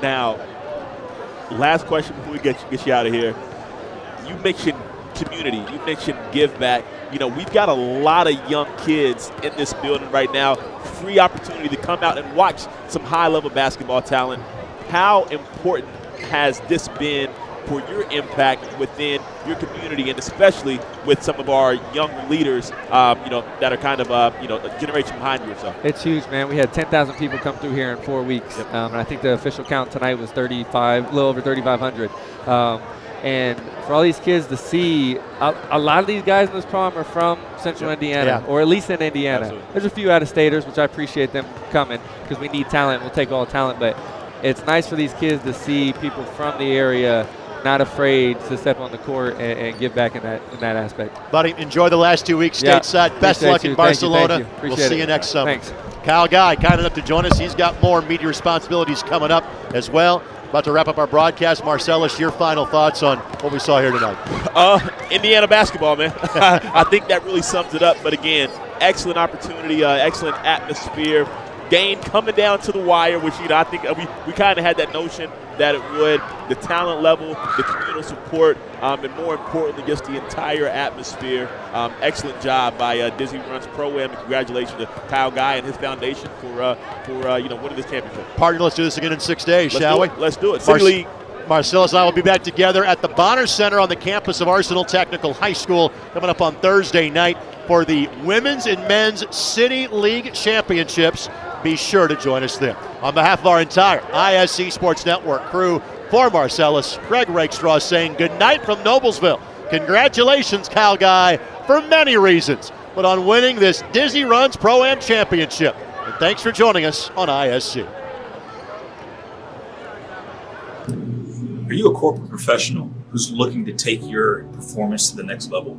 Now, last question before we get you out of here. You mentioned community. You mentioned give back. You know, we've got a lot of young kids in this building right now. Free opportunity to come out and watch some high-level basketball talent. How important has this been for your impact within your community, and especially with some of our young leaders, that are kind of, a generation behind you or so? it's huge, man. We had 10,000 people come through here in 4 weeks, and I think the official count tonight was a little over 3,500. And for all these kids to see, a lot of these guys in this prom are from Central Indiana, or at least in Indiana. Absolutely. There's a few out-of-staters, which I appreciate them coming because we need talent. We'll take all talent, but it's nice for these kids to see people from the area not afraid to step on the court and give back in that aspect. Buddy, enjoy the last 2 weeks Yeah. stateside. Best Appreciate luck you. in Thank you. Barcelona. Thank you. We'll Appreciate see it. you next summer. Thanks. Kyle Guy, kind enough to join us. He's got more media responsibilities coming up as well. About to wrap up our broadcast. Marcellus, your final thoughts on what we saw here tonight? Indiana basketball, man. I think that really sums it up. But again, excellent opportunity, excellent atmosphere. Game coming down to the wire, which I think we kind of had that notion that it would. The talent level, the communal support, and more importantly, just the entire atmosphere. Excellent job by Dizzy Runs Pro-Am, and congratulations to Kyle Guy and his foundation for winning this championship. Party, let's do this again in 6 days, shall we? Let's do it. City League. Marcellus and I will be back together at the Bonner Center on the campus of Arsenal Technical High School coming up on Thursday night for the Women's and Men's City League Championships. Be sure to join us then. On behalf of our entire ISC Sports Network crew, for Marcellus, Greg Rakestraw saying good night from Noblesville. Congratulations, Kyle Guy, for many reasons, but on winning this Dizzy Runs Pro-Am Championship. And thanks for joining us on ISC. Are you a corporate professional who's looking to take your performance to the next level?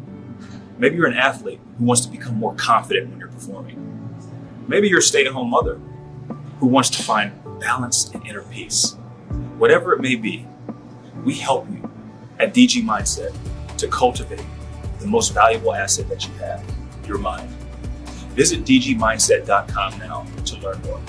Maybe you're an athlete who wants to become more confident when you're performing. Maybe you're a stay-at-home mother who wants to find balance and inner peace. Whatever it may be, we help you at DG Mindset to cultivate the most valuable asset that you have, your mind. Visit dgmindset.com now to learn more.